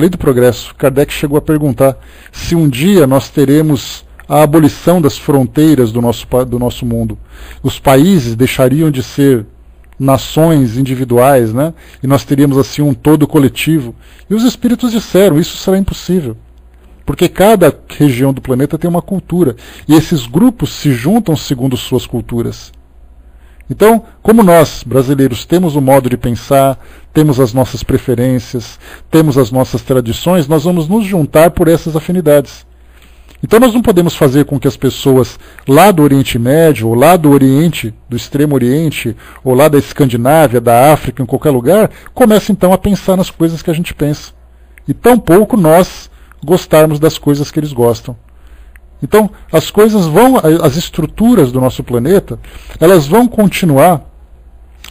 Kardec chegou a perguntar se um dia nós teremos a abolição das fronteiras do nosso mundo. Os países deixariam de ser nações individuais, né? E nós teríamos assim um todo coletivo. E os espíritos disseram, isso será impossível. Porque cada região do planeta tem uma cultura, e esses grupos se juntam segundo suas culturas. Então, como nós, brasileiros, temos um modo de pensar, temos as nossas preferências, temos as nossas tradições, nós vamos nos juntar por essas afinidades. Então nós não podemos fazer com que as pessoas lá do Oriente Médio, ou lá do Oriente, do Extremo Oriente, ou lá da Escandinávia, da África, em qualquer lugar, comecem então a pensar nas coisas que a gente pensa. E tampouco nós gostarmos das coisas que eles gostam. Então, as estruturas do nosso planeta, elas vão continuar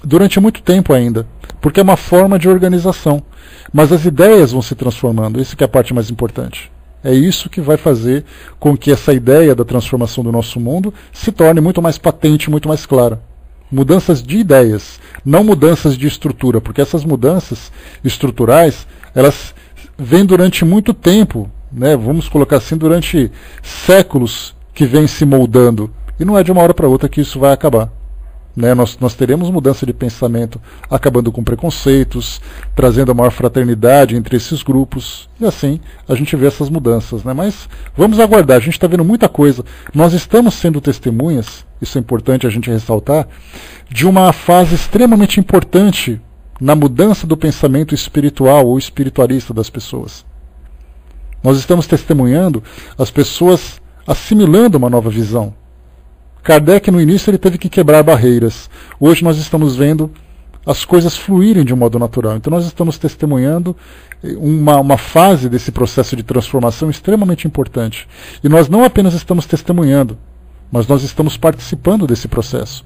durante muito tempo ainda, porque é uma forma de organização. Mas as ideias vão se transformando, isso que é a parte mais importante. É isso que vai fazer com que essa ideia da transformação do nosso mundo se torne muito mais patente, muito mais clara. Mudanças de ideias, não mudanças de estrutura, porque essas mudanças estruturais, elas vêm durante muito tempo, né, vamos colocar assim, durante séculos que vem se moldando. E não é de uma hora para outra que isso vai acabar. Né? Nós teremos mudança de pensamento acabando com preconceitos, trazendo a maior fraternidade entre esses grupos. E assim a gente vê essas mudanças. Né? Mas vamos aguardar, a gente está vendo muita coisa. Nós estamos sendo testemunhas, isso é importante a gente ressaltar, de uma fase extremamente importante na mudança do pensamento espiritual ou espiritualista das pessoas. Nós estamos testemunhando as pessoas assimilando uma nova visão. Kardec, no início, ele teve que quebrar barreiras. Hoje nós estamos vendo as coisas fluírem de um modo natural. Então nós estamos testemunhando uma fase desse processo de transformação extremamente importante. E nós não apenas estamos testemunhando, mas nós estamos participando desse processo.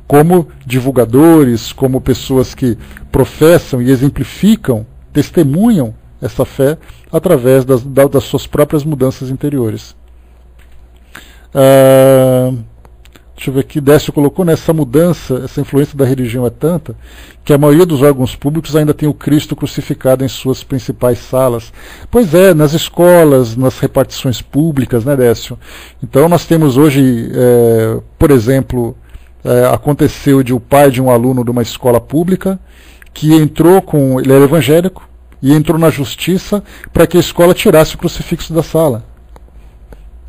Como divulgadores, como pessoas que professam e exemplificam, testemunham essa fé através das suas próprias mudanças interiores. Deixa deixa eu ver aqui, Décio colocou, nessa mudança, essa influência da religião é tanta, que a maioria dos órgãos públicos ainda tem o Cristo crucificado em suas principais salas. Pois é, nas escolas, nas repartições públicas, né, Décio? Então nós temos hoje, por exemplo, aconteceu de o pai de um aluno de uma escola pública, que entrou com, ele era evangélico, e entrou na justiça para que a escola tirasse o crucifixo da sala.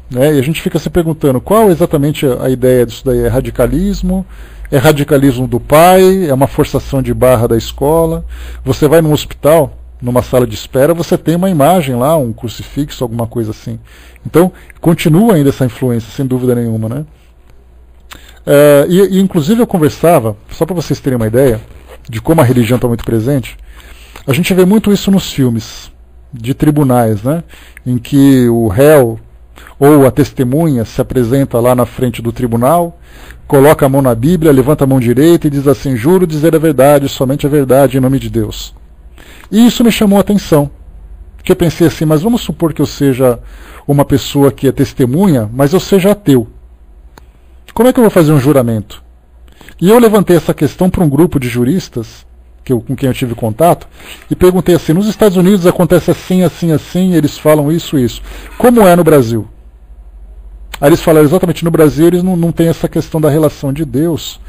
Né? E a gente fica se perguntando qual exatamente a ideia disso daí. É radicalismo? É radicalismo do pai? É uma forçação de barra da escola? Você vai num hospital, numa sala de espera, você tem uma imagem lá, um crucifixo, alguma coisa assim. Então, continua ainda essa influência, sem dúvida nenhuma. Né? E inclusive eu conversava, só para vocês terem uma ideia, de como a religião está muito presente, a gente vê muito isso nos filmes de tribunais, né? Em que o réu ou a testemunha se apresenta lá na frente do tribunal, coloca a mão na Bíblia, levanta a mão direita e diz assim: juro dizer a verdade, somente a verdade, em nome de Deus. E isso me chamou a atenção, porque eu pensei assim, mas vamos supor que eu seja uma pessoa que é testemunha, mas eu seja ateu. Como é que eu vou fazer um juramento? E eu levantei essa questão para um grupo de juristas com quem eu tive contato, e perguntei assim: nos Estados Unidos acontece assim, assim, assim, eles falam isso, isso. Como é no Brasil? Aí eles falaram, exatamente, no Brasil eles não têm essa questão da relação de Deus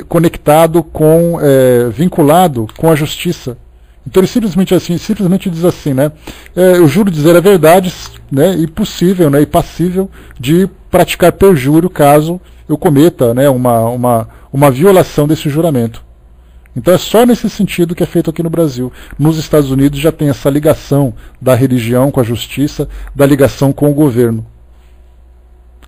conectado com, vinculado com a justiça. Então ele simplesmente diz assim, né? Eu juro dizer a verdade, né, e possível, né, e passível de praticar perjúrio caso eu cometa, né, uma violação desse juramento. Então é só nesse sentido que é feito aqui no Brasil. Nos Estados Unidos já tem essa ligação da religião com a justiça, da ligação com o governo.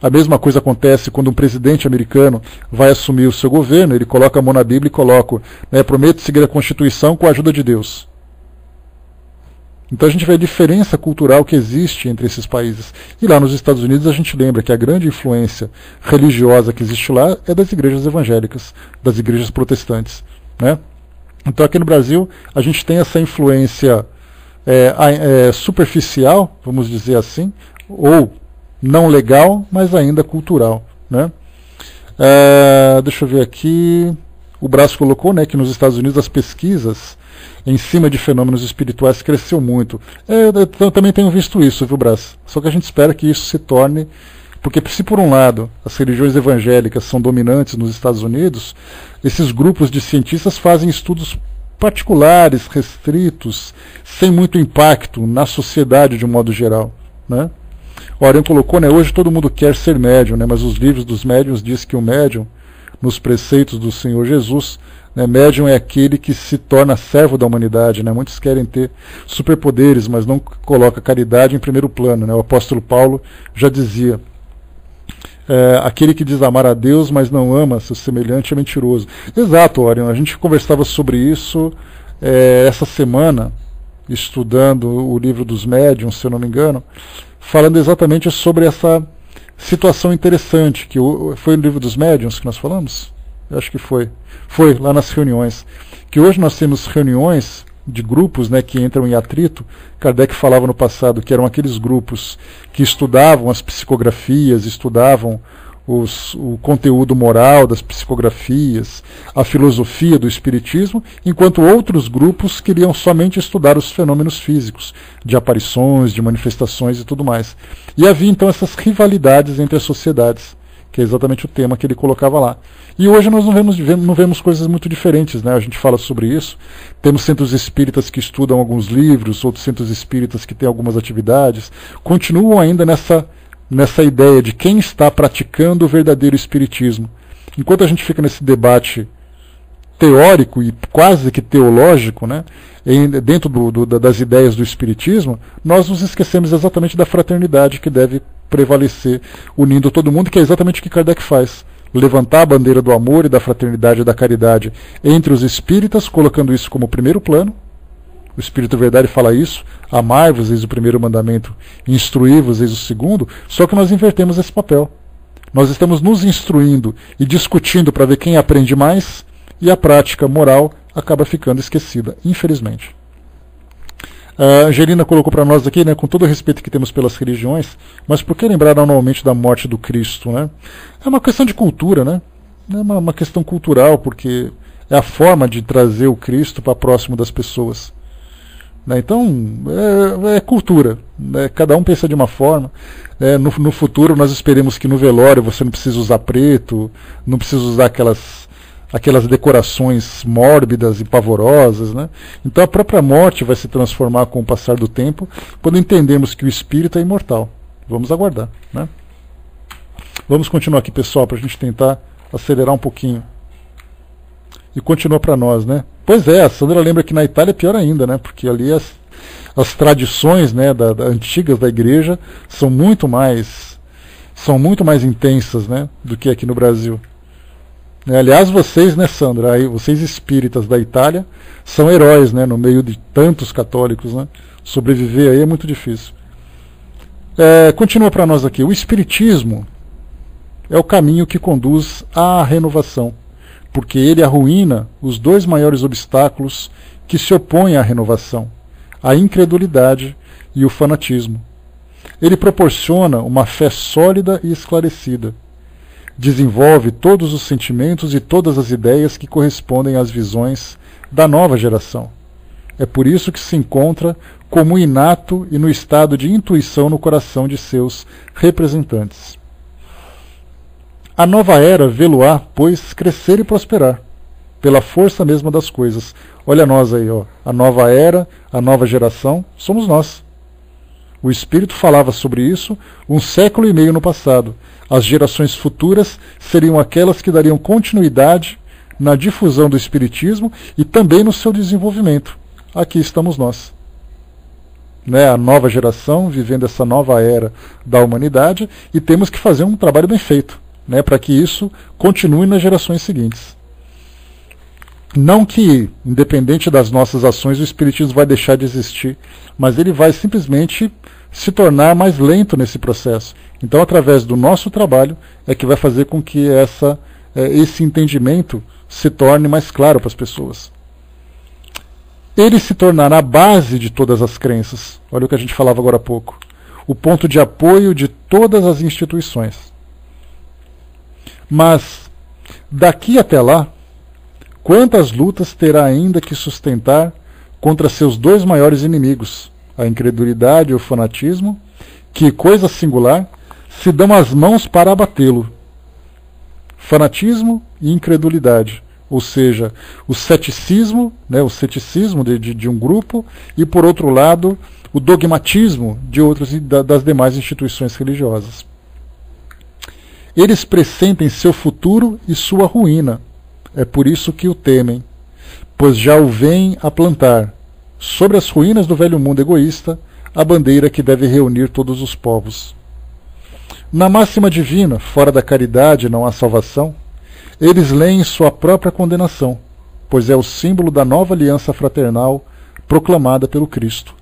A mesma coisa acontece quando um presidente americano vai assumir o seu governo, ele coloca a mão na Bíblia e coloca, né, prometo seguir a Constituição com a ajuda de Deus. Então a gente vê a diferença cultural que existe entre esses países. E lá nos Estados Unidos a gente lembra que a grande influência religiosa que existe lá é das igrejas evangélicas, das igrejas protestantes. Né? Então aqui no Brasil a gente tem essa influência superficial, vamos dizer assim, ou não legal, mas ainda cultural. Né? Deixa eu ver aqui, o Brás colocou, né, que nos Estados Unidos as pesquisas em cima de fenômenos espirituais cresceu muito. Eu também tenho visto isso, viu, Brás? Só que a gente espera que isso se torne... Porque se por um lado as religiões evangélicas são dominantes nos Estados Unidos, esses grupos de cientistas fazem estudos particulares, restritos, sem muito impacto na sociedade de um modo geral. Né? O Ariane colocou, né, hoje todo mundo quer ser médium, né, mas os livros dos médiuns dizem que o médium, nos preceitos do Senhor Jesus, né, médium é aquele que se torna servo da humanidade. Né? Muitos querem ter superpoderes, mas não coloca a caridade em primeiro plano. Né? O apóstolo Paulo já dizia... aquele que diz amar a Deus, mas não ama seu semelhante é mentiroso. Exato, Orion, a gente conversava sobre isso essa semana, estudando o livro dos médiuns, se eu não me engano, falando exatamente sobre essa situação interessante, que foi no livro dos médiuns que nós falamos? Eu acho que foi lá nas reuniões, que hoje nós temos reuniões de grupos, né, que entram em atrito. Kardec falava no passado que eram aqueles grupos que estudavam as psicografias, estudavam o conteúdo moral das psicografias, a filosofia do espiritismo, enquanto outros grupos queriam somente estudar os fenômenos físicos, de aparições, de manifestações e tudo mais. E havia então essas rivalidades entre as sociedades, que é exatamente o tema que ele colocava lá. E hoje nós não vemos coisas muito diferentes, né? A gente fala sobre isso. Temos centros espíritas que estudam alguns livros, outros centros espíritas que têm algumas atividades. Continuam ainda nessa ideia de quem está praticando o verdadeiro espiritismo. Enquanto a gente fica nesse debate teórico e quase que teológico, né, dentro das ideias do espiritismo, nós nos esquecemos exatamente da fraternidade que deve prevalecer, unindo todo mundo, que é exatamente o que Kardec faz. Levantar a bandeira do amor e da fraternidade e da caridade entre os espíritas, colocando isso como primeiro plano. O Espírito Verdade fala isso: amai-vos, eis o primeiro mandamento, instruí-vos, eis o segundo. Só que nós invertemos esse papel. Nós estamos nos instruindo e discutindo para ver quem aprende mais, e a prática moral acaba ficando esquecida, infelizmente. A Angelina colocou para nós aqui, né, com todo o respeito que temos pelas religiões, mas por que lembrar anualmente da morte do Cristo, né? É uma questão de cultura, né? É uma questão cultural, porque é a forma de trazer o Cristo para próximo das pessoas. Né? Então, é cultura. Né? Cada um pensa de uma forma. No futuro, nós esperemos que no velório você não precise usar preto, não precisa usar aquelas decorações mórbidas e pavorosas, né? Então a própria morte vai se transformar com o passar do tempo, quando entendemos que o espírito é imortal. Vamos aguardar, né? Vamos continuar aqui, pessoal, para a gente tentar acelerar um pouquinho. E continua para nós, né? Pois é, a Sandra lembra que na Itália é pior ainda, né? Porque ali as tradições, né, antigas da igreja são muito mais intensas, né, do que aqui no Brasil. Aliás, vocês, né, Sandra, vocês espíritas da Itália, são heróis, né, no meio de tantos católicos, né? Sobreviver aí é muito difícil. Continua para nós aqui. O espiritismo é o caminho que conduz à renovação, porque ele arruína os dois maiores obstáculos que se opõem à renovação, a incredulidade e o fanatismo. Ele proporciona uma fé sólida e esclarecida. Desenvolve todos os sentimentos e todas as ideias que correspondem às visões da nova geração. É por isso que se encontra como inato e no estado de intuição no coração de seus representantes. A nova era vê-lo-á, pois, crescer e prosperar, pela força mesma das coisas. Olha nós aí, ó. A nova era, a nova geração, somos nós. O Espírito falava sobre isso 1 século e meio no passado. As gerações futuras seriam aquelas que dariam continuidade na difusão do Espiritismo e também no seu desenvolvimento. Aqui estamos nós. Né? A nova geração vivendo essa nova era da humanidade, e temos que fazer um trabalho bem feito, né, para que isso continue nas gerações seguintes. Não que, independente das nossas ações, o Espiritismo vai deixar de existir, mas ele vai simplesmente se tornar mais lento nesse processo. Então, através do nosso trabalho, é que vai fazer com que esse entendimento se torne mais claro para as pessoas. Ele se tornará a base de todas as crenças. Olha o que a gente falava agora há pouco. O ponto de apoio de todas as instituições. Mas, daqui até lá, quantas lutas terá ainda que sustentar contra seus dois maiores inimigos, a incredulidade e o fanatismo, que, coisa singular, se dão as mãos para abatê-lo. Fanatismo e incredulidade, ou seja, o ceticismo, né, o ceticismo de um grupo, e, por outro lado, o dogmatismo de outras das demais instituições religiosas. Eles pressentem seu futuro e sua ruína. É por isso que o temem, pois já o veem a plantar, sobre as ruínas do velho mundo egoísta, a bandeira que deve reunir todos os povos. Na máxima divina, fora da caridade não há salvação, eles leem sua própria condenação, pois é o símbolo da nova aliança fraternal proclamada pelo Cristo.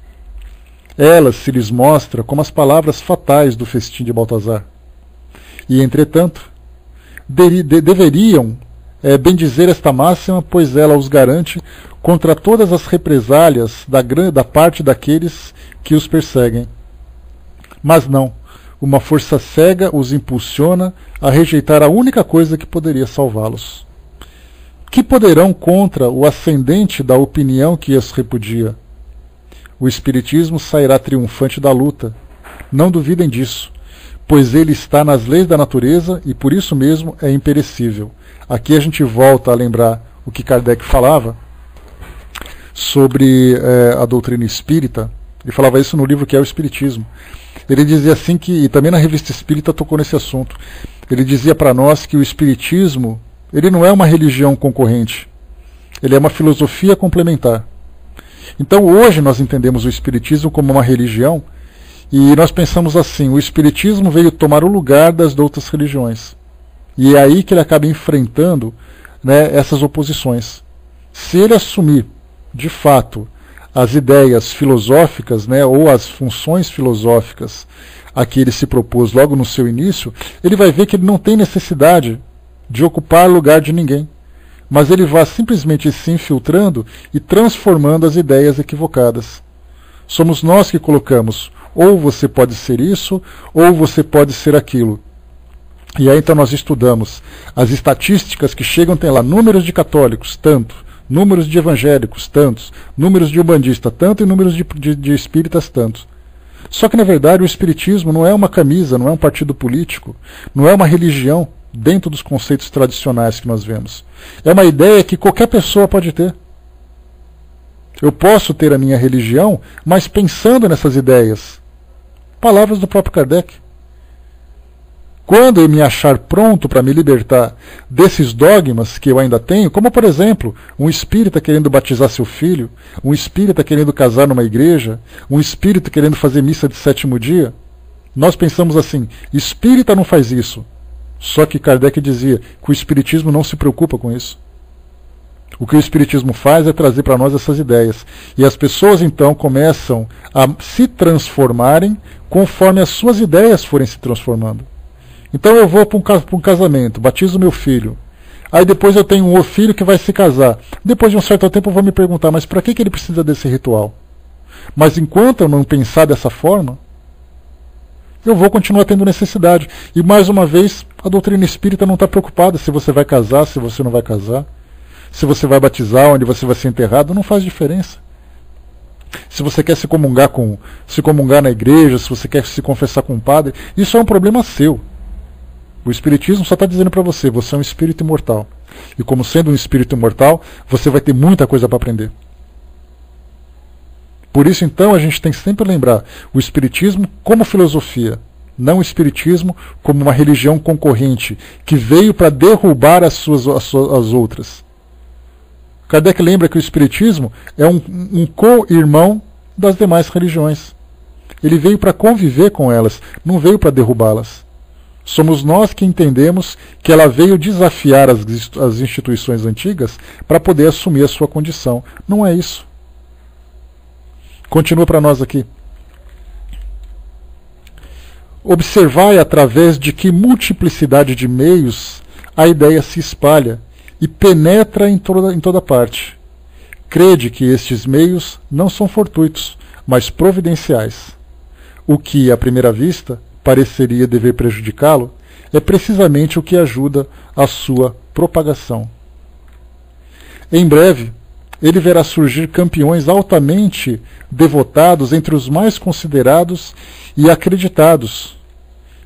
Ela se lhes mostra como as palavras fatais do festim de Baltazar. E, entretanto, deveriam bendizer esta máxima, pois ela os garante contra todas as represálias da parte daqueles que os perseguem. Mas não, uma força cega os impulsiona a rejeitar a única coisa que poderia salvá-los. Que poderão contra o ascendente da opinião que os repudia? O Espiritismo sairá triunfante da luta. Não duvidem disso, pois ele está nas leis da natureza e por isso mesmo é imperecível. Aqui a gente volta a lembrar o que Kardec falava sobre a doutrina espírita. Ele falava isso no livro que é o Espiritismo. Ele dizia assim e também na Revista Espírita tocou nesse assunto. Ele dizia para nós que o Espiritismo, ele não é uma religião concorrente, ele é uma filosofia complementar. Então hoje nós entendemos o Espiritismo como uma religião e nós pensamos assim: o Espiritismo veio tomar o lugar das outras religiões. E é aí que ele acaba enfrentando, né, essas oposições. Se ele assumir, de fato, as ideias filosóficas, né, ou as funções filosóficas a que ele se propôs logo no seu início, ele vai ver que ele não tem necessidade de ocupar lugar de ninguém. Mas ele vai simplesmente se infiltrando e transformando as ideias equivocadas. Somos nós que colocamos, ou você pode ser isso, ou você pode ser aquilo. E aí então nós estudamos as estatísticas que chegam, tem lá números de católicos, tanto, números de evangélicos, tantos, números de umbandistas, tanto, e números de espíritas, tantos. Só que na verdade o espiritismo não é uma camisa, não é um partido político, não é uma religião dentro dos conceitos tradicionais que nós vemos. É uma ideia que qualquer pessoa pode ter. Eu posso ter a minha religião, mas pensando nessas ideias. Palavras do próprio Kardec. Quando eu me achar pronto para me libertar desses dogmas que eu ainda tenho, como por exemplo, um espírita querendo batizar seu filho, um espírita querendo casar numa igreja, um espírita querendo fazer missa de 7º dia, nós pensamos assim, espírita não faz isso. Só que Kardec dizia que o espiritismo não se preocupa com isso. O que o espiritismo faz é trazer para nós essas ideias. E as pessoas então começam a se transformarem conforme as suas ideias forem se transformando. Então eu vou para um casamento, batizo meu filho. Aí depois eu tenho um filho que vai se casar. Depois de um certo tempo eu vou me perguntar, mas para que ele precisa desse ritual? Mas enquanto eu não pensar dessa forma, eu vou continuar tendo necessidade. E mais uma vez, a doutrina espírita não está preocupada se você vai casar, se você não vai casar. Se você vai batizar, onde você vai ser enterrado, não faz diferença. Se você quer se comungar na igreja, se você quer se confessar com um padre, isso é um problema seu. O espiritismo só está dizendo para você, você é um espírito imortal. E como sendo um espírito imortal, você vai ter muita coisa para aprender. Por isso então a gente tem que sempre lembrar o espiritismo como filosofia, não o espiritismo como uma religião concorrente, que veio para derrubar as outras. Kardec lembra que o espiritismo é um co-irmão das demais religiões. Ele veio para conviver com elas, não veio para derrubá-las. Somos nós que entendemos que ela veio desafiar as instituições antigas para poder assumir a sua condição. Não é isso. Continua para nós aqui. Observai através de que multiplicidade de meios a ideia se espalha e penetra em toda parte. Crede que estes meios não são fortuitos, mas providenciais. O que, à primeira vista, pareceria dever prejudicá-lo, é precisamente o que ajuda a sua propagação. Em breve, ele verá surgir campeões altamente devotados entre os mais considerados e acreditados,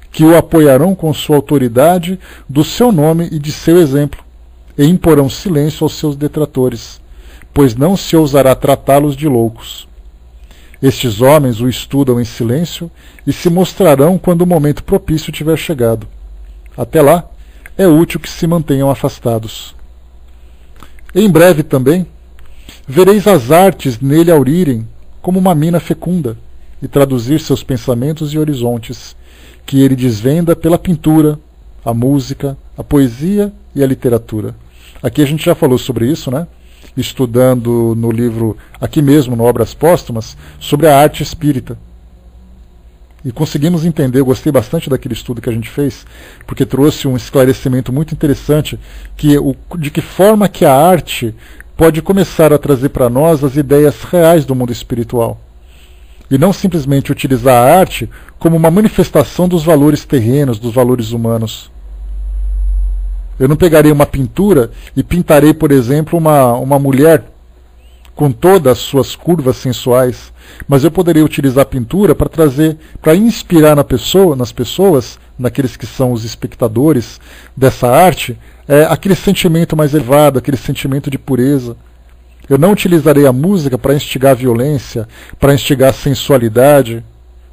que o apoiarão com sua autoridade, do seu nome e de seu exemplo, e imporão silêncio aos seus detratores, pois não se ousará tratá-los de loucos. Estes homens o estudam em silêncio e se mostrarão quando o momento propício tiver chegado. Até lá, é útil que se mantenham afastados. Em breve também, vereis as artes nele aurirem como uma mina fecunda e traduzir seus pensamentos e horizontes, que ele desvenda pela pintura, a música, a poesia e a literatura. Aqui a gente já falou sobre isso, né? Estudando no livro, aqui mesmo, no Obras Póstumas, sobre a arte espírita. E conseguimos entender, eu gostei bastante daquele estudo que a gente fez, porque trouxe um esclarecimento muito interessante, de que forma que a arte pode começar a trazer para nós as ideias reais do mundo espiritual. E não simplesmente utilizar a arte como uma manifestação dos valores terrenos, dos valores humanos. Eu não pegarei uma pintura e pintarei, por exemplo, uma mulher com todas as suas curvas sensuais, mas eu poderia utilizar a pintura para trazer, para inspirar nas pessoas, naqueles que são os espectadores dessa arte, aquele sentimento mais elevado, aquele sentimento de pureza. Eu não utilizarei a música para instigar a violência, para instigar a sensualidade,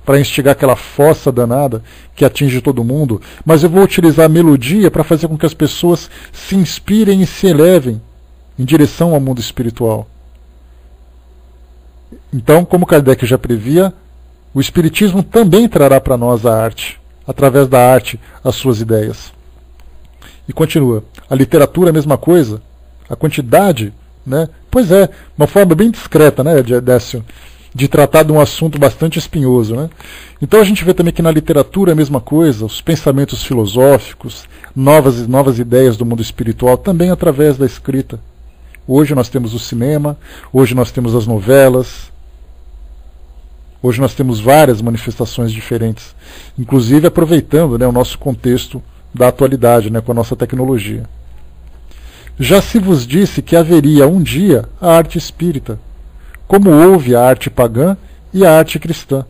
para instigar aquela fossa danada que atinge todo mundo, mas eu vou utilizar a melodia para fazer com que as pessoas se inspirem e se elevem em direção ao mundo espiritual. Então, como Kardec já previa, o Espiritismo também trará para nós a arte, através da arte, as suas ideias. E continua, a literatura é a mesma coisa, a quantidade, né? Pois é, uma forma bem discreta, né, Décio, de tratar de um assunto bastante espinhoso, né? Então a gente vê também que na literatura é a mesma coisa, os pensamentos filosóficos, novas ideias do mundo espiritual, também através da escrita. Hoje nós temos o cinema, hoje nós temos as novelas. Hoje nós temos várias manifestações diferentes, inclusive aproveitando, né, o nosso contexto da atualidade, né, com a nossa tecnologia. Já se vos disse que haveria um dia a arte espírita, como houve a arte pagã e a arte cristã.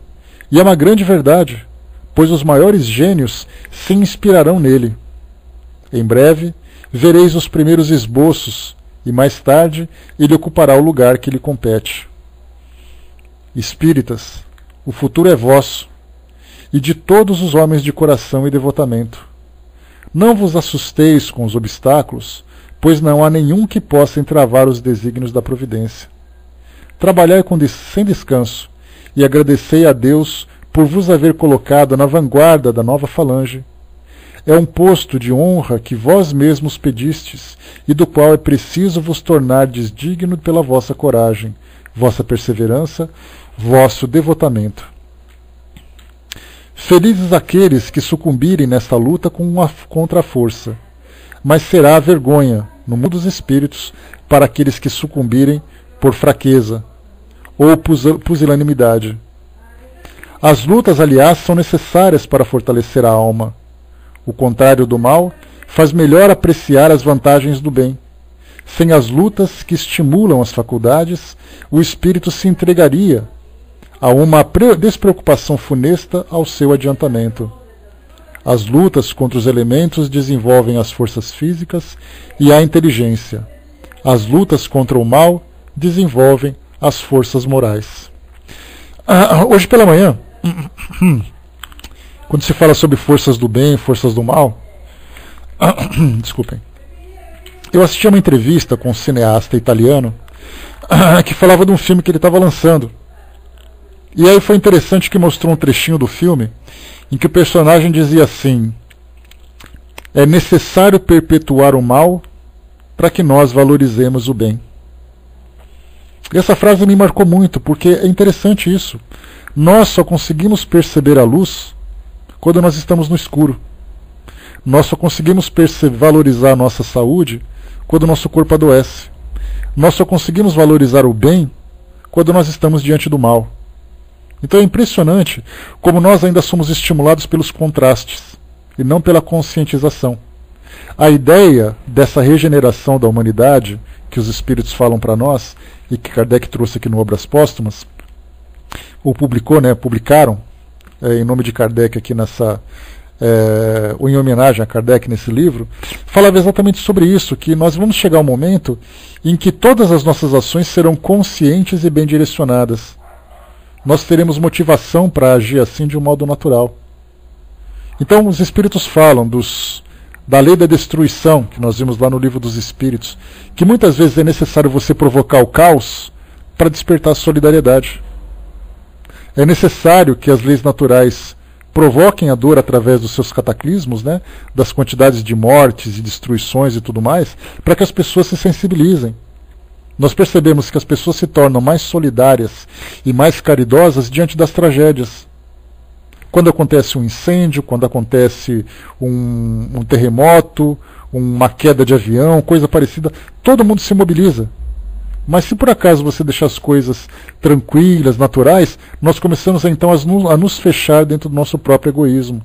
E é uma grande verdade, pois os maiores gênios se inspirarão nele. Em breve, vereis os primeiros esboços, e mais tarde ele ocupará o lugar que lhe compete. Espíritas, o futuro é vosso, e de todos os homens de coração e devotamento. Não vos assusteis com os obstáculos, pois não há nenhum que possa entravar os desígnios da providência. Trabalhai sem descanso, e agradecei a Deus por vos haver colocado na vanguarda da nova falange. É um posto de honra que vós mesmos pedistes, e do qual é preciso vos tornardes digno pela vossa coragem, vossa perseverança, vosso devotamento. Felizes aqueles que sucumbirem nesta luta contra a força, mas será a vergonha, no mundo dos espíritos, para aqueles que sucumbirem por fraqueza ou pusilanimidade. As lutas, aliás, são necessárias para fortalecer a alma. O contrário do mal faz melhor apreciar as vantagens do bem. Sem as lutas que estimulam as faculdades, o espírito se entregaria a uma despreocupação funesta ao seu adiantamento. As lutas contra os elementos desenvolvem as forças físicas e a inteligência. As lutas contra o mal desenvolvem as forças morais. Hoje pela manhã, quando se fala sobre forças do bem, forças do mal, desculpem, eu assisti a uma entrevista com um cineasta italiano que falava de um filme que ele estava lançando. E aí foi interessante que mostrou um trechinho do filme em que o personagem dizia assim: é necessário perpetuar o mal para que nós valorizemos o bem. E essa frase me marcou muito, porque é interessante isso. Nós só conseguimos perceber a luz quando nós estamos no escuro. Nós só conseguimos valorizar a nossa saúde quando o nosso corpo adoece. Nós só conseguimos valorizar o bem quando nós estamos diante do mal. Então é impressionante como nós ainda somos estimulados pelos contrastes e não pela conscientização. A ideia dessa regeneração da humanidade que os espíritos falam para nós e que Kardec trouxe aqui no Obras Póstumas, ou publicaram em nome de Kardec aqui ou em homenagem a Kardec nesse livro, falava exatamente sobre isso, que nós vamos chegar ao momento em que todas as nossas ações serão conscientes e bem direcionadas. Nós teremos motivação para agir assim de um modo natural. Então os espíritos falam da lei da destruição, que nós vimos lá no livro dos Espíritos, que muitas vezes é necessário você provocar o caos para despertar a solidariedade. É necessário que as leis naturais provoquem a dor através dos seus cataclismos, né, das quantidades de mortes e destruições e tudo mais, para que as pessoas se sensibilizem. Nós percebemos que as pessoas se tornam mais solidárias e mais caridosas diante das tragédias. Quando acontece um incêndio, quando acontece um terremoto, uma queda de avião, coisa parecida, todo mundo se mobiliza. Mas se por acaso você deixar as coisas tranquilas, naturais, nós começamos então a nos fechar dentro do nosso próprio egoísmo.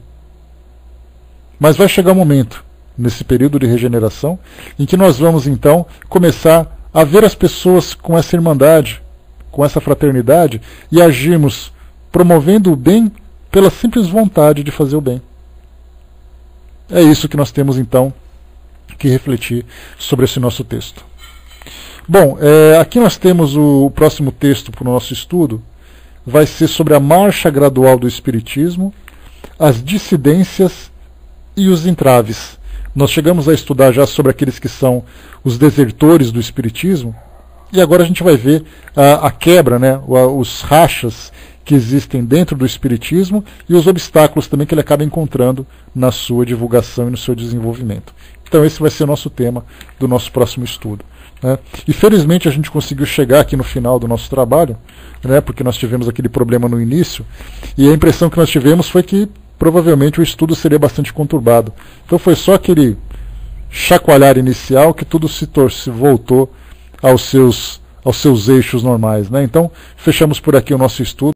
Mas vai chegar um momento, nesse período de regeneração, em que nós vamos então começar a ver as pessoas com essa irmandade, com essa fraternidade, e agirmos promovendo o bem pela simples vontade de fazer o bem. É isso que nós temos então que refletir sobre esse nosso texto. Bom, aqui nós temos o próximo texto para o nosso estudo, vai ser sobre a marcha gradual do Espiritismo, as dissidências e os entraves. Nós chegamos a estudar já sobre aqueles que são os desertores do Espiritismo, e agora a gente vai ver a quebra, né, os rachas que existem dentro do Espiritismo e os obstáculos também que ele acaba encontrando na sua divulgação e no seu desenvolvimento. Então esse vai ser o nosso tema do nosso próximo estudo, né? E felizmente a gente conseguiu chegar aqui no final do nosso trabalho, né, porque nós tivemos aquele problema no início, e a impressão que nós tivemos foi que provavelmente o estudo seria bastante conturbado. Então foi só aquele chacoalhar inicial que tudo se voltou aos seus eixos normais, né? Então fechamos por aqui o nosso estudo.